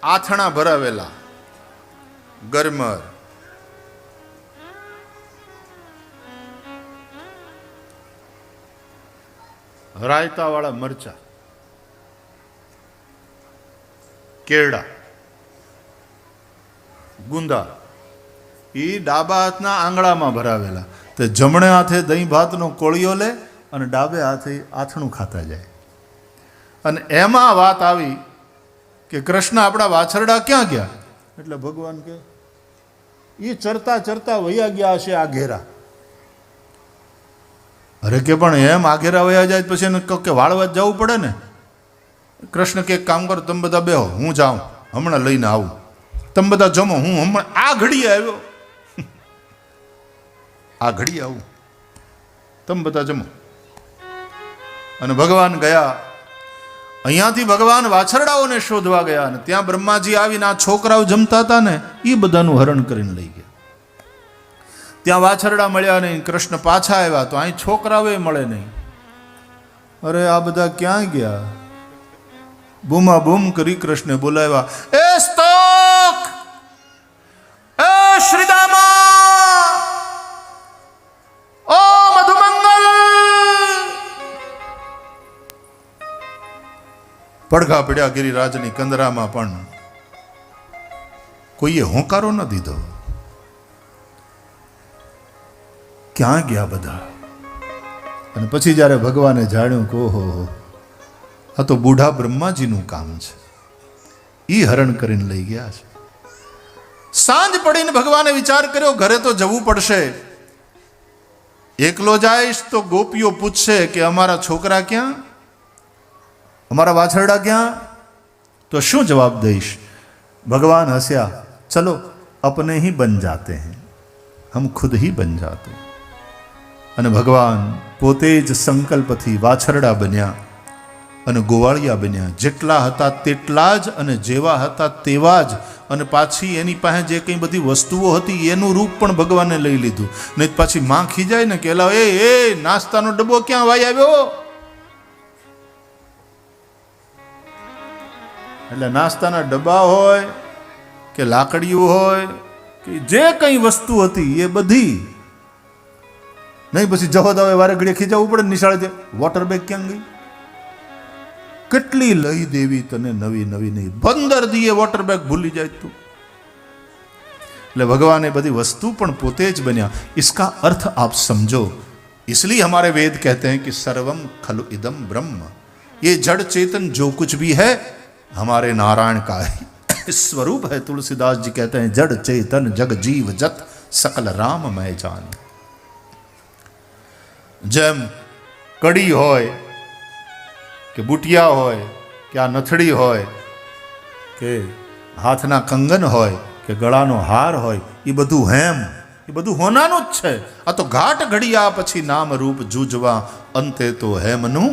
આથણા ભરાવેલા ગરમર, રાયતા વાળા મરચા, કેળા, ગુંદા, એ ડાબા હાથના આંગળામાં ભરાવેલા. તો જમણે હાથે દહીં ભાતનો કોળિયો લે અને ડાબે હાથે આથણું ખાતા જાય. અને એમાં વાત આવી કે કૃષ્ણ આપણા વાછરડા ક્યાં ગયા? એટલે ભગવાન કે એ ચરતા ચરતા વયા ગયા હશે આ ઘેરા. અરે કે પણ એમ આઘેરા વયા જાય પછી એને કહો કે વાળવા જ જવું પડે ને. કૃષ્ણ કે એક કામ કરો, તમે બધા બેહો, હું જાઉં, હમણાં લઈને આવું. તમે બધા જમો, હું હમણાં આ ઘડીએ આવ્યો, આ ઘડીએ આવું, તમે બધા જમો. અને ભગવાન ગયા. અહીંયાથી ભગવાન વાછરડાઓને શોધવા ગયા અને ત્યાં બ્રહ્માજી આવીને આ છોકરાઓ જમતા હતા ને એ બધાનું હરણ કરીને લઈ ગયા. ત્યાં વાછરડા મળ્યા નહીં. કૃષ્ણ પાછા આવ્યા તો અહીં છોકરાઓ મળે નહીં. અરે આ બધા ક્યાં ગયા? બૂમા બૂમ કરી કૃષ્ણે બોલાવ્યા, એ સ્તોક, એ શ્રીદામા, ઓ મધુમંગલ. પડઘા પડ્યા ગિરિરાજની કંદરામાં પણ કોઈએ હોંકારો ન દીધો. ક્યાં ગયા બધા? અને પછી જ્યારે ભગવાને જાણ્યું કે ઓહો, આ તો બુઢા બ્રહ્માજીનું કામ છે, ઈ હરણ કરીને લઈ ગયા છે. સાંજ પડીને ભગવાને વિચાર કર્યો ઘરે તો જવું પડશે. એકલો જઈશ તો ગોપીઓ પૂછશે કે અમારા છોકરા ક્યાં, અમારા વાછરડા ક્યાં? તો શું જવાબ દઈશ? ભગવાન હસ્યા, ચલો अपने ही बन जाते हैं, हम खुद ही बन जाते हैं. અને ભગવાન પોતે જ સંકલ્પથી વાછરડા બન્યા અને ગોવાળિયા બન્યા. જેટલા હતા તેટલા જ અને જેવા હતા તેવા જ. અને પાછી એની પાસે જે કંઈ બધી વસ્તુઓ હતી એનું રૂપ પણ ભગવાને લઈ લીધું. નહીં પાછી માં ખીજાય ને કે એ નાસ્તાનો ડબ્બો ક્યાં વાઈ આવ્યો? એટલે નાસ્તાના ડબ્બા હોય કે લાકડીઓ હોય કે જે કંઈ વસ્તુ હતી એ બધી નહીં. પછી જવા દવે વારે ઘડીએ ખીજાવવું પડે. નિશાળે વોટર બેગ ક્યાં ગઈ? કેટલી લઈ દેવી તને નવી નવી નહીં, 15 દીએ વોટર બેગ ભૂલી જાય તું. એટલે ભગવાન એ બધી વસ્તુ પણ પોતે જ બન્યા. इसका अर्थ आप समझो. इसलिए हमारे वेद कहते हैं कि सर्वम खलु इदम ब्रह्म. ये जड़ चेतन जो कुछ भी है हमारे नारायण का स्वरूप है. तुलसीदास जी कहते हैं जड़ चेतन जग जीव जत सकल राम मैं जान. જેમ કડી હોય કે બુટિયા હોય કે આ નથડી હોય કે હાથના કંગન હોય કે ગળાનો હાર હોય, એ બધું હેમ, એ બધું હોનાનું જ છે. આ તો ઘાટ ઘડિયા પછી નામ રૂપ જૂજવા, અંતે તો હેમનું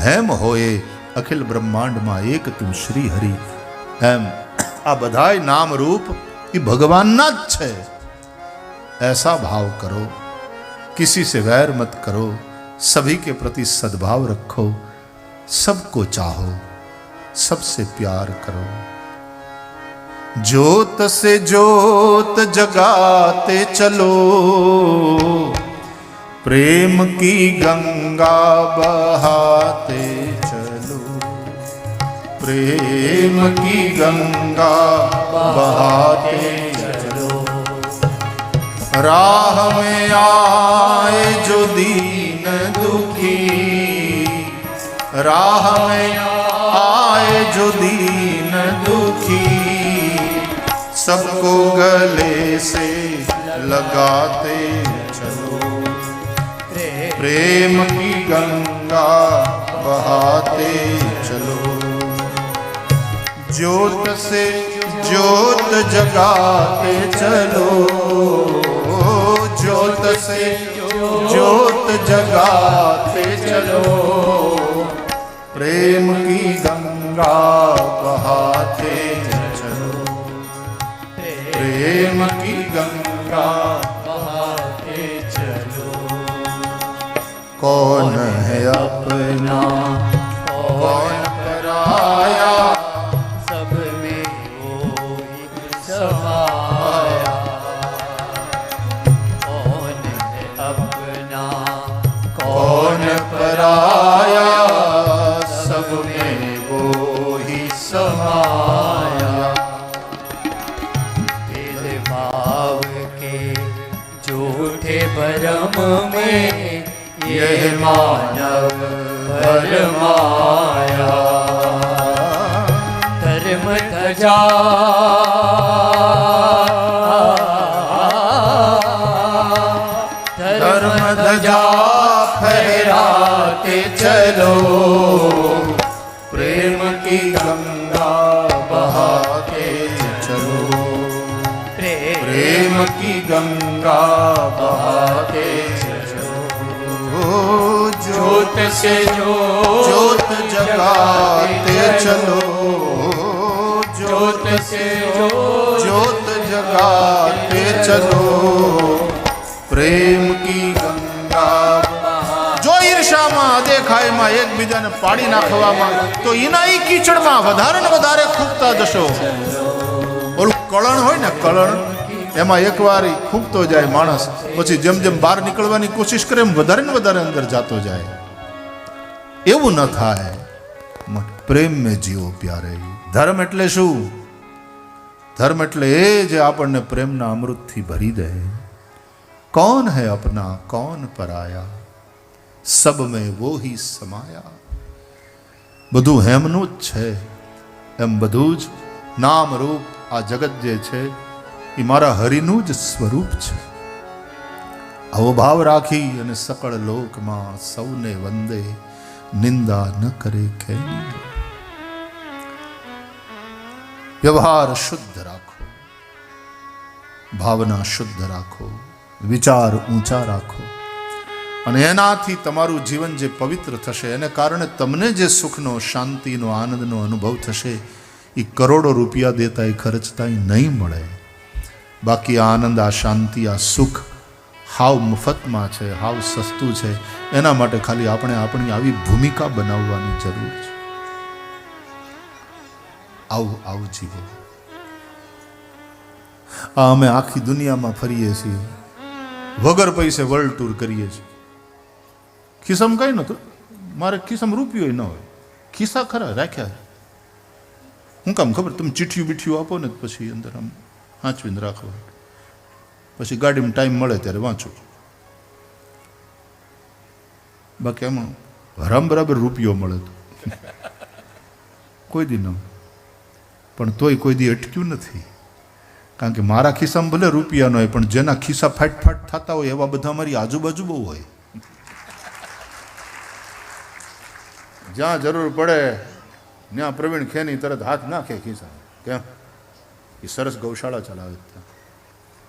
હેમ હોય. અખિલ બ્રહ્માંડમાં એક તું શ્રી હરિ. એમ આ બધાય નામ રૂપ એ ભગવાનના જ છે. ऐसा भाव करो, किसी से वैर मत करो, सभी के प्रति सद्भाव रखो, सबको चाहो, सबसे प्यार करो. ज्योत से ज्योत जगाते चलो, प्रेम की गंगा बहाते चलो, प्रेम की गंगा बहाते चलो. राह में आए जो दीन दुखी, राह में आए जो दीन दुखी, सबको गले से लगाते चलो, प्रेम की गंगा बहाते चलो. ज्योत से ज्योत जगाते चलो, ज्योत से ज्योत जगाते चलो, प्रेम की गंगा बहाते चलो, प्रेम की गंगा बहाते चलो. कौन है अपना कौन पराया, सब में वो ही समाया. कौन है अपना कौन पराया, सब में वो ही समाया. भेदभाव के झूठे भरम में यह मानव भरमाया. धर्म ध्वजा धर्म ध्वजा फहराते चलो, प्रेम की गंगा बहाते चलो, प्रेम की गंगा बहाते चलो. ज्योत से ज्योत जगाते चलो, ज्योत से ज्योत जगाते चलो, प्रेम की गंगा. જો ઈર્ષામાં દેખાયમાં એકબીજાને પાડી નાખવામાં, તો એના ઈ કીચડમાં વધારે ને વધારે ખૂંપતા જશો. ઓલું કળણ હોય ને, કળણ, એમાં એકવાર ખૂંપતો જાય માણસ, પછી જેમ જેમ બહાર નીકળવાની કોશિશ કરે એમ વધારે ને વધારે અંદર જાતો જાય. એવું ન થાય. પ્રેમ મેં જીવો પ્યારે. ધર્મ એટલે શું? ધર્મ એટલે એ જે આપણને પ્રેમના અમૃતથી ભરી દે. कौन है अपना कौन पराया, सब में वो ही समाया। બધું હેમનું જ છે, એમ બધું જ નામ રૂપ આ જગત જે છે એ મારા હરિનું જ સ્વરૂપ છે. આવો ભાવ રાખી અને સકળ લોકમાં સૌને વંદે, નિંદા ન કરે કેની. વ્યવહાર શુદ્ધ રાખો, ભાવના શુદ્ધ રાખો, વિચાર ઊંચા રાખો, અને એનાથી તમારું જીવન જે પવિત્ર થશે, એને કારણે તમને જે સુખનો, શાંતિનો, આનંદનો અનુભવ થશે એ કરોડો રૂપિયા દેતા એ ખર્ચતા નહીં મળે. બાકી આ આનંદ, આ શાંતિ, આ સુખ હાવ મફતમાં છે, હાવ સસ્તું છે. એના માટે ખાલી આપણે આપણી આવી ભૂમિકા બનાવવાની જરૂર છે. આવું આવું જીવો. આ અમે આખી દુનિયામાં ફરીએ છીએ, વગર પૈસે વર્લ્ડ ટૂર કરીએ છીએ. ખિસ્સામાં કઈ નહોતું, મારે ખિસ્સામાં રૂપિયો ન હોય, ખિસ્સા ખરા રાખ્યા. હું કામ ખબર, તમે ચીઠિયું બીઠિયું આપો ને પછી અંદર આમ વાંચવીને રાખો, પછી ગાડીમાં ટાઈમ મળે ત્યારે વાંચો. બાકી આમાં હરામ બરાબર રૂપિયો મળે તો કોઈ દી ન, પણ તોય કોઈ દી અટક્યું નથી. કારણ કે મારા ખિસ્સામાં ભલે રૂપિયા ન હોય, પણ જેના ખિસ્સા ફાટ ફાટ થતા હોય એવા બધા મારી આજુબાજુ બહુ હોય. જ્યાં જરૂર પડે ત્યાં પ્રવીણ ખેની તરત હાથ નાખે ખિસ્સા. કેમ? એ સરસ ગૌશાળા ચલાવે ત્યાં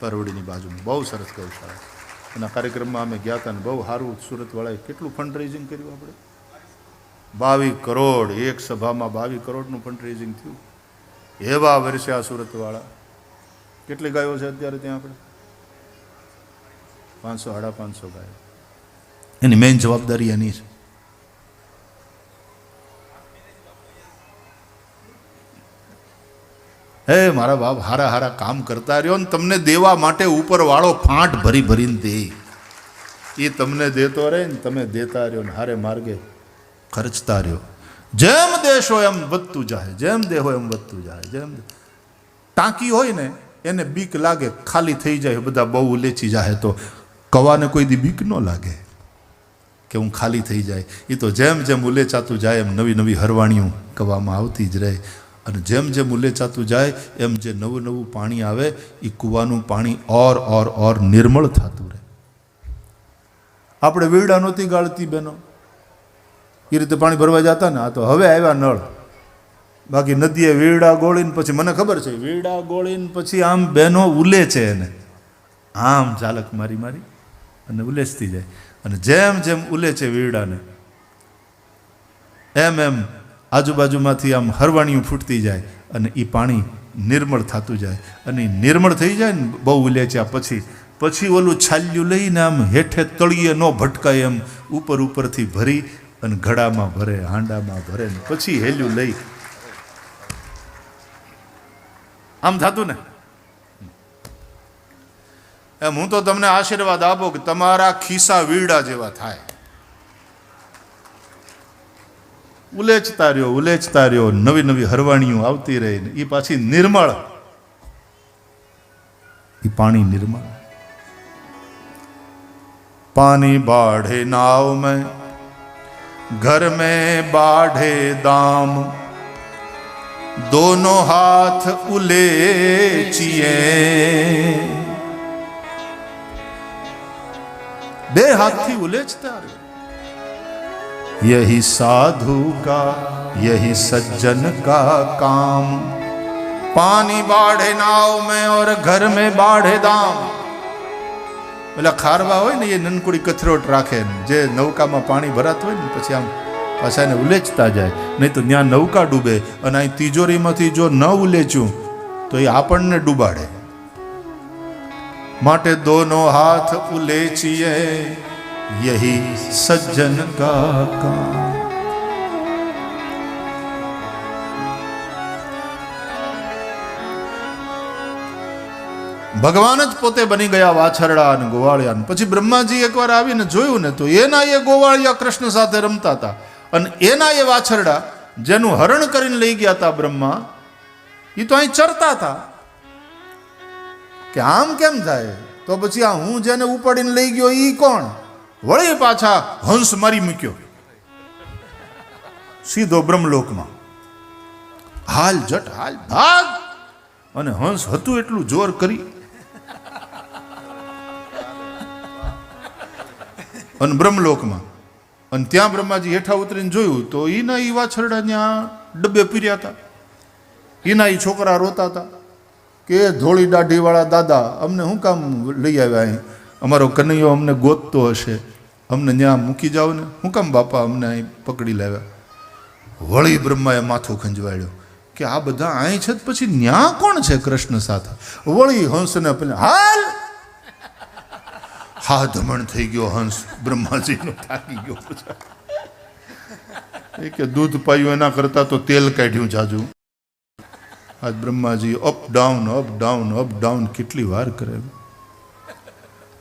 પરવડીની બાજુમાં, બહુ સરસ ગૌશાળા. એના કાર્યક્રમમાં અમે ગયા હતા ને બહુ સારું. સુરતવાળાએ કેટલું ફંડ રેઝિંગ કર્યું આપણે, 22 કરોડ એક સભામાં 22 કરોડનું ફંડ રેઝિંગ થયું. એવા વર્ષે આ સુરતવાળા. કેટલી ગાયો છે અત્યારે ત્યાં આપણે? 500-550 ગાયો. એની મેઇન જવાબદારી એની છે. હે મારા બાપ, હારા હારા કામ કરતા રહ્યો ને તમને દેવા માટે ઉપર વાળો ફાંટ ભરી ભરીને દે. એ તમને દેતો રહે ને તમે દેતા રહ્યો ને હારે માર્ગે ખર્ચતા રહ્યો. જેમ દેશો એમ વધતું જાય, જેમ દેહો એમ વધતું જાય. જેમ ટાંકી હોય ને એને બીક લાગે, ખાલી થઈ જાય, બધા બહુ ઉલેચી જાય. તો કવાને કોઈ દી બીક ન લાગે કે હું ખાલી થઈ જાય. એ તો જેમ જેમ ઉલેચાતું જાય એમ નવી નવી હરવાણીઓ કવામાં આવતી જ રહે. અને જેમ જેમ ઉલેચાતું જાય એમ જે નવું નવું પાણી આવે એ કૂવાનું પાણી ઓર નિર્મળ થતું રહે. આપણે વીડા નહોતી ગાળતી બહેનો, એ રીતે પાણી ભરવા જતા ને. આ તો હવે આવ્યા નળ. બાકી નદીએ વીડા ગોળીને પછી મને ખબર છે, વીડા ગોળીને પછી આમ બહેનો ઉલે છે એને, આમ ઝાલક મારી મારી અને ઉલેચતી જાય. અને જેમ જેમ ઉલે છે વીડાને એમ એમ આજુબાજુમાંથી આમ હરવાણીયું ફૂટતી જાય અને એ પાણી નિર્મળ થતું જાય. અને નિર્મળ થઈ જાય ને બહુ ઉલેચ્યા પછી ઓલું છાલ્યું લઈને આમ હેઠે તળીએ ન ભટકાય એમ ઉપર ઉપરથી ભરી અને ઘડામાં ભરે, હાંડામાં ભરે ને પછી હેલ્યું લઈ આમ થતું ને. એમ હું તો તમને આશીર્વાદ આપો કે તમારા ખિસ્સા વીડા જેવા થાય. ઉલેચતા રહ્યો, નવી નવી હરવાણીઓ આવતી રહી ને એ પાછી નિર્મળ, એ પાણી નિર્મળ. પાણી બાढ़े नाव में, घर में बाढ़े दाम, दोनों हाथ उलेचिए. બે હાથથી ઉલેચતા રહ્યો. यही साधु का, यही सज्जन का काम. पानी बाढ़े नाव में और घर में बाढ़े दाम. પેલા ખારવા હોય ને એ નનકુડી કથરોટ રાખે, જે નૌકામાં પાણી ભરાતું હોય ને પછી આમ પાછા એને ઉલેચતા જાય. નહીં તો ત્યાં નૌકા ડૂબે. અને અહીં તિજોરીમાંથી જો ન ઉલેચ્યું તો એ આપણને ડૂબાડે. માટે દોનો હાથ ઉલેચીએ, यही सज्जन का काम. ભગવાન જ પોતે બની ગયા વાછરડા અને ગોવાળિયા. પછી બ્રહ્માજી એકવાર આવીને જોયું ને તો એના એ ગોવાળિયા કૃષ્ણ સાથે રમતા હતા અને એના એ વાછરડા જેનું હરણ કરીને લઈ ગયા હતા બ્રહ્મા, એ તો અહીં ચરતા હતા. કે આમ કેમ થાય? તો પછી આ હું જેને ઉપાડીને લઈ ગયો એ કોણ? વળી પાછા હંસ મારી મૂક્યો સીધો બ્રહ્મલોકમાં. હાલ જટ હાલ ભાગ. અને હંસ હતું એટલું જોર કરી અને બ્રહ્મલોકમાં. અને ત્યાં બ્રહ્માજી હેઠા ઉતરીને જોયું તો એના એ વાછરડા ત્યાં ડબ્બે પીર્યા હતા. એના એ છોકરા રોતા હતા કે ધોળી દાઢીવાળા દાદા અમને શું કામ લઈ આવ્યા અહીં? અમારો કનૈયો અમને ગોતતો હશે, અમને ત્યાં મૂકી જાઓ ને. શું કામ બાપા અમને અહીં પકડી લાવ્યા? વળી બ્રહ્માએ માથું ખંજવાળ્યું કે આ બધા અહીં છે પછી ન્યા કોણ છે કૃષ્ણ સાથે? વળી હંસને પેલા હાલ હા ધમણ થઈ ગયો હંસ. બ્રહ્માજીનો થાકી ગયો. એ કે દૂધ પાયું એના કરતા તો તેલ કાઢ્યું જાજુ. આજ બ્રહ્માજી અપ ડાઉન કેટલી વાર કરે.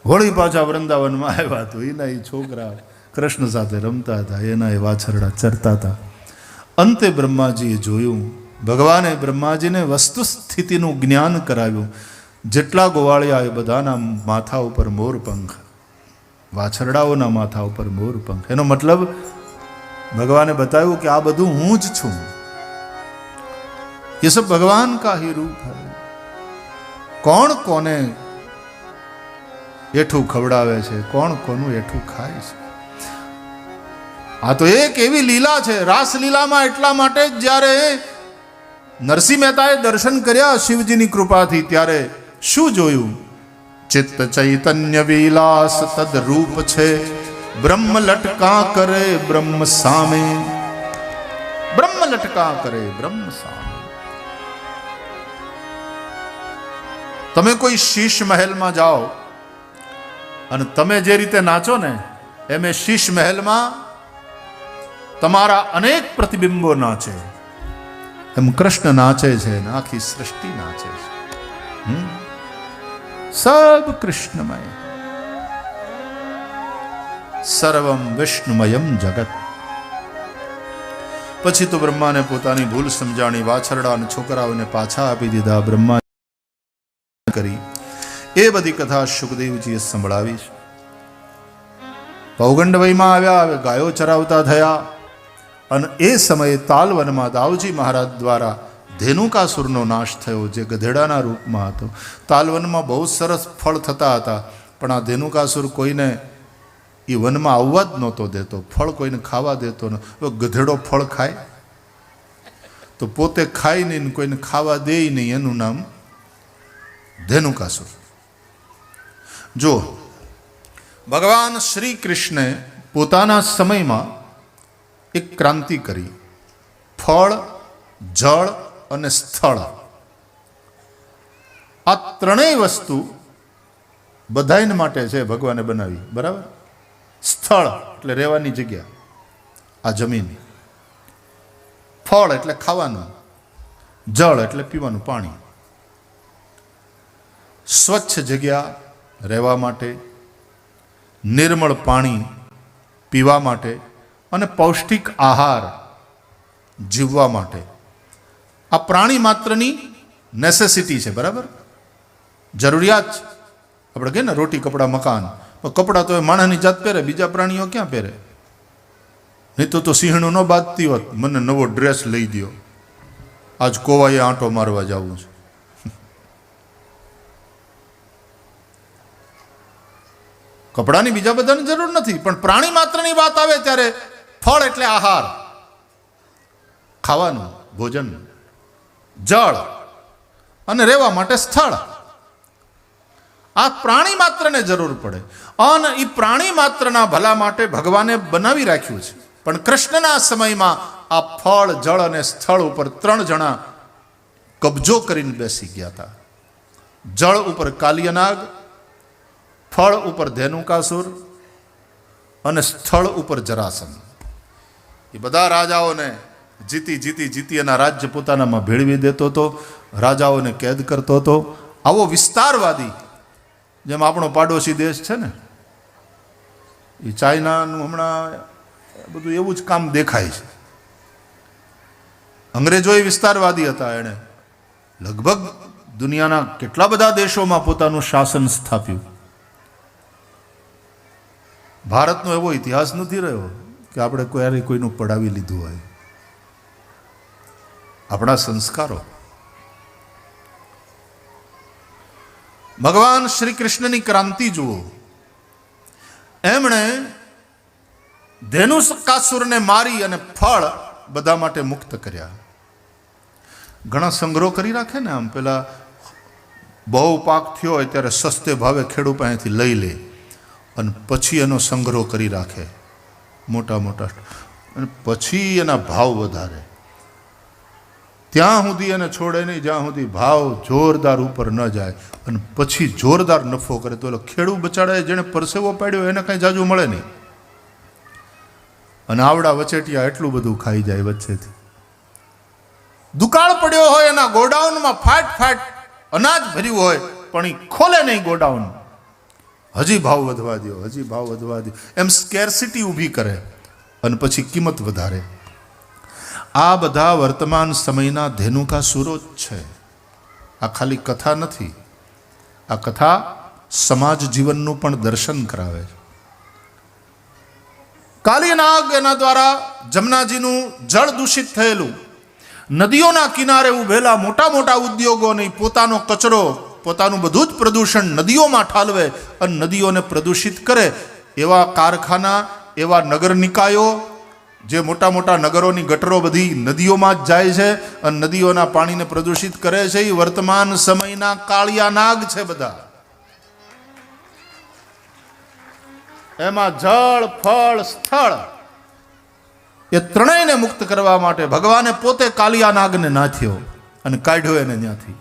વળી પાછા વૃંદાવનમાં આવ્યા તો એના એ છોકરા કૃષ્ણ સાથે રમતા હતા, એના એ વાછરડા ચરતા હતા. અંતે બ્રહ્માજીએ જોયું, ભગવાને બ્રહ્માજીને વસ્તુ સ્થિતિનું જ્ઞાન કરાવ્યું. જેટલા ગોવાળિયા એ બધાના માથા ઉપર મોરપંખ, વાછરડાઓના માથા ઉપર મોરપંખ. એનો મતલબ ભગવાને બતાવ્યું કે આ બધું હું જ છું. ये सब भगवान का ही रूप है. કોણ કોને એઠું ખવડાવે છે, કોણ કોનું એઠું ખાય છે. આ તો એક એવી લીલા છે. રાસલીલામાં એટલા માટે જ જ્યારે નરસિંહ મહેતાએ દર્શન કર્યા શિવજીની કૃપાથી ત્યારે શું જોયું? ચિત્ત ચૈતન્ય વિલાસ તદ રૂપ છે, બ્રહ્મ લટકા કરે બ્રહ્મ સામે. બ્રહ્મ લટકા કરે બ્રહ્મ સામે. તમે કોઈ શીશ મહેલમાં જાઓ અને તમે જે રીતે નાચો ને એમ શીશ મહેલમાં તમારા અનેક પ્રતિબિંબો નાચે. એમ કૃષ્ણ નાચે છે ને આખી સૃષ્ટિ નાચે છે. સબ કૃષ્ણમય, સર્વમ વિષ્ણુમયમ જગત. પછી તો બ્રહ્માને પોતાની ભૂલ સમજાણી, વાછરડા અને છોકરાઓને પાછા આપી દીધા. બ્રહ્મા કરી એ બધી કથા સુખદેવજીએ સંભળાવી છે. પૌગંડવયમાં આવ્યા, ગાયો ચરાવતા થયા અને એ સમયે તાલવનમાં દાવજી મહારાજ દ્વારા ધેનુકાસુરનો નાશ થયો, જે ગધેડાના રૂપમાં હતો. તાલવનમાં બહુ સરસ ફળ થતા હતા, પણ આ ધેનુકાસુર કોઈને એ વનમાં આવવા જ નહોતો દેતો, ફળ કોઈને ખાવા દેતો ન. ગધેડો ફળ ખાય તો પોતે ખાય નહીં, કોઈને ખાવા દે નહીં. એનું નામ ધેનુકાસુર. જો ભગવાન શ્રી કૃષ્ણે પોતાના સમયમાં એક ક્રાંતિ કરી. ફળ, જળ અને સ્થળ, આ ત્રણેય વસ્તુ બધાને માટે છે ભગવાને બનાવી. બરાબર? સ્થળ એટલે રહેવાની જગ્યા, આ જમીન. ફળ એટલે ખાવાનું, જળ એટલે પીવાનું પાણી. સ્વચ્છ જગ્યા રહેવા માટે, નિર્મળ પાણી પીવા માટે અને પૌષ્ટિક આહાર જીવવા માટે. આ પ્રાણી માત્રની નેસેસિટી છે. બરાબર? જરૂરિયાત છે. આપણે કહીએ ને રોટી કપડાં મકાન, કપડાં તો એ માણસની જાત પહેરે, બીજા પ્રાણીઓ ક્યાં પહેરે? નહીં તો સિંહણું ન બાંધતી હોત, મને નવો ડ્રેસ લઈ દો, આજ કોવાએ આંટો મારવા જવું છે. કપડાની બીજા બધાની જરૂર નથી, પણ પ્રાણી માત્રની વાત આવે ત્યારે ફળ એટલે આહાર, ખાવાનું ભોજન, જળ અને રહેવા માટે સ્થળ. આ પ્રાણી માત્રને જરૂર પડે અને એ પ્રાણી માત્રના ભલા માટે ભગવાને બનાવી રાખ્યું છે. પણ કૃષ્ણના સમયમાં આ ફળ, જળ અને સ્થળ ઉપર ત્રણ જણા કબજો કરીને બેસી ગયા હતા. જળ ઉપર કાલિયનાગ, ફળ ઉપર ધેનુકાસુર અને સ્થળ ઉપર જરાસંઘ. એ બધા રાજાઓને જીતી એના રાજ્ય પોતાનામાં ભેળવી દેતો હતો, રાજાઓને કેદ કરતો હતો. આવો વિસ્તારવાદી, જેમ આપણો પાડોશી દેશ છે ને, એ ચાઇનાનું હમણાં બધું એવું જ કામ દેખાય છે. અંગ્રેજો એ વિસ્તારવાદી હતા. એણે લગભગ દુનિયાના કેટલા બધા દેશોમાં પોતાનું શાસન સ્થાપ્યું. ભારતનો એવો ઇતિહાસ નથી રહ્યો કે આપણે ક્યારે કોઈનું પડાવી લીધું હોય. આપણા સંસ્કારો, ભગવાન શ્રી કૃષ્ણની ક્રાંતિ જુઓ. એમણે ધેનુકાસુરને મારી અને ફળ બધા માટે મુક્ત કર્યા. ઘણા સંગ્રહ કરી રાખે ને, આમ પેલા બહુ પાક થયો હોય ત્યારે સસ્તે ભાવે ખેડૂત પાસેથી લઈ લે અને પછી એનો સંગ્રહ કરી રાખે મોટા મોટા, અને પછી એના ભાવ વધારે. ત્યાં સુધી એને છોડે નહીં જ્યાં સુધી ભાવ જોરદાર ઉપર ન જાય, અને પછી જોરદાર નફો કરે. તો ખેડૂત બચાડે જેને પરસેવો પાડ્યો એને કાંઈ જાજુ મળે નહીં, અને આવડા વચેટિયા એટલું બધું ખાઈ જાય વચ્ચેથી. દુકાળ પડ્યો હોય એના ગોડાઉનમાં ફાટ ફાટ અનાજ ભર્યું હોય પણ એ ખોલે નહીં ગોડાઉન. હજી ભાવ વધવા દો, હજી ભાવ વધવા દો, એમ સ્કેર્સિટી ઊભી કરે અને પછી કિંમત વધારે. આ બધા વર્તમાન સમયના ધેનુકાસુરો જ છે. આ ખાલી કથા નથી, આ કથા સમાજ જીવનનું પણ દર્શન કરાવે છે. કાલિનાગ એના દ્વારા જમનાજીનું જળ દૂષિત થયેલું, નદીઓના કિનારે ઉભેલા મોટા મોટા ઉદ્યોગોને પોતાનો કચરો, પોતાનું બધું જ પ્રદૂષણ નદીઓમાં ઠાલવે અને નદીઓને પ્રદૂષિત કરે. એવા કારખાના, એવા નગર નિકાયો, જે મોટા મોટા નગરોની ગટરો બધી નદીઓમાં જ જાય છે અને નદીઓના પાણીને પ્રદૂષિત કરે છે, એ વર્તમાન સમયના કાળિયા નાગ છે બધા. એમાં જળ, ફળ, સ્થળ એ ત્રણેયને મુક્ત કરવા માટે ભગવાને પોતે કાલિયા નાગને નાથ્યો અને કાઢ્યો એને ત્યાંથી,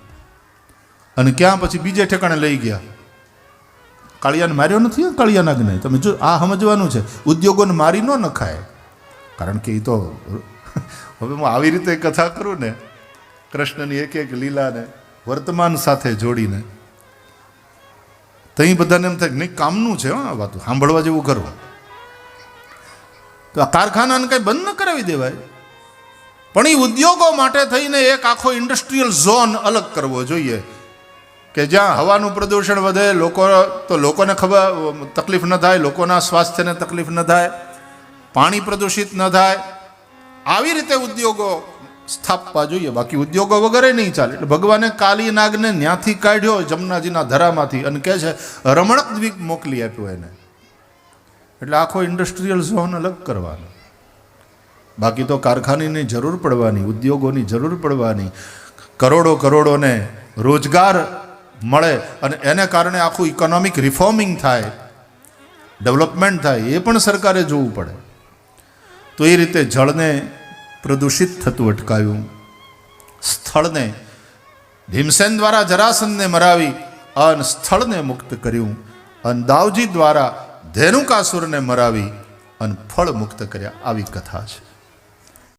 અને ક્યાં પછી બીજે ઠેકાણે લઈ ગયા. કાળિયાને માર્યો નથી, કાળિયા નાગને. તમે જો આ સમજવાનું છે, ઉદ્યોગોને મારી ન નખાય. કારણ કે એ તો હવે હું આવી રીતે કથા કરું ને, કૃષ્ણની એક એક લીલાને વર્તમાન સાથે જોડીને, તો એ બધાને એમ થાય નહીં કામનું છે આ વાત, સાંભળવા જેવું કરવું. તો આ કારખાનાને કંઈ બંધ ન કરાવી દેવાય, પણ એ ઉદ્યોગો માટે થઈને એક આખો ઇન્ડસ્ટ્રીયલ ઝોન અલગ કરવો જોઈએ કે જ્યાં હવાનું પ્રદૂષણ વધે, લોકોને તકલીફ ન થાય, લોકોના સ્વાસ્થ્યને તકલીફ ન થાય, પાણી પ્રદૂષિત ન થાય. આવી રીતે ઉદ્યોગો સ્થાપવા જોઈએ, બાકી ઉદ્યોગો વગેરે નહીં ચાલે. એટલે ભગવાને કાલી નાગને ન્યાથી કાઢ્યો જમનાજીના ધરામાંથી અને કહે છે રમણક દ્વીપ મોકલી આપ્યો એને. એટલે આખો ઇન્ડસ્ટ્રીયલ ઝોન અલગ કરવાનો. બાકી તો કારખાનાની જરૂર પડવાની, ઉદ્યોગોની જરૂર પડવાની, કરોડોને રોજગાર મળે અને એને કારણે આખું ઇકોનોમિક રિફોર્મિંગ થાય, ડેવલપમેન્ટ થાય, એ પણ સરકારે જોવું પડે. તો એ રીતે જળને પ્રદૂષિત થતું અટકાવ્યું, સ્થળને ભીમસેન દ્વારા જરાસંધને મરાવી અને સ્થળને મુક્ત કર્યું, અને દાવજી દ્વારા ધેનુકાસુરને મરાવી અને ફળ મુક્ત કર્યા. આવી કથા છે.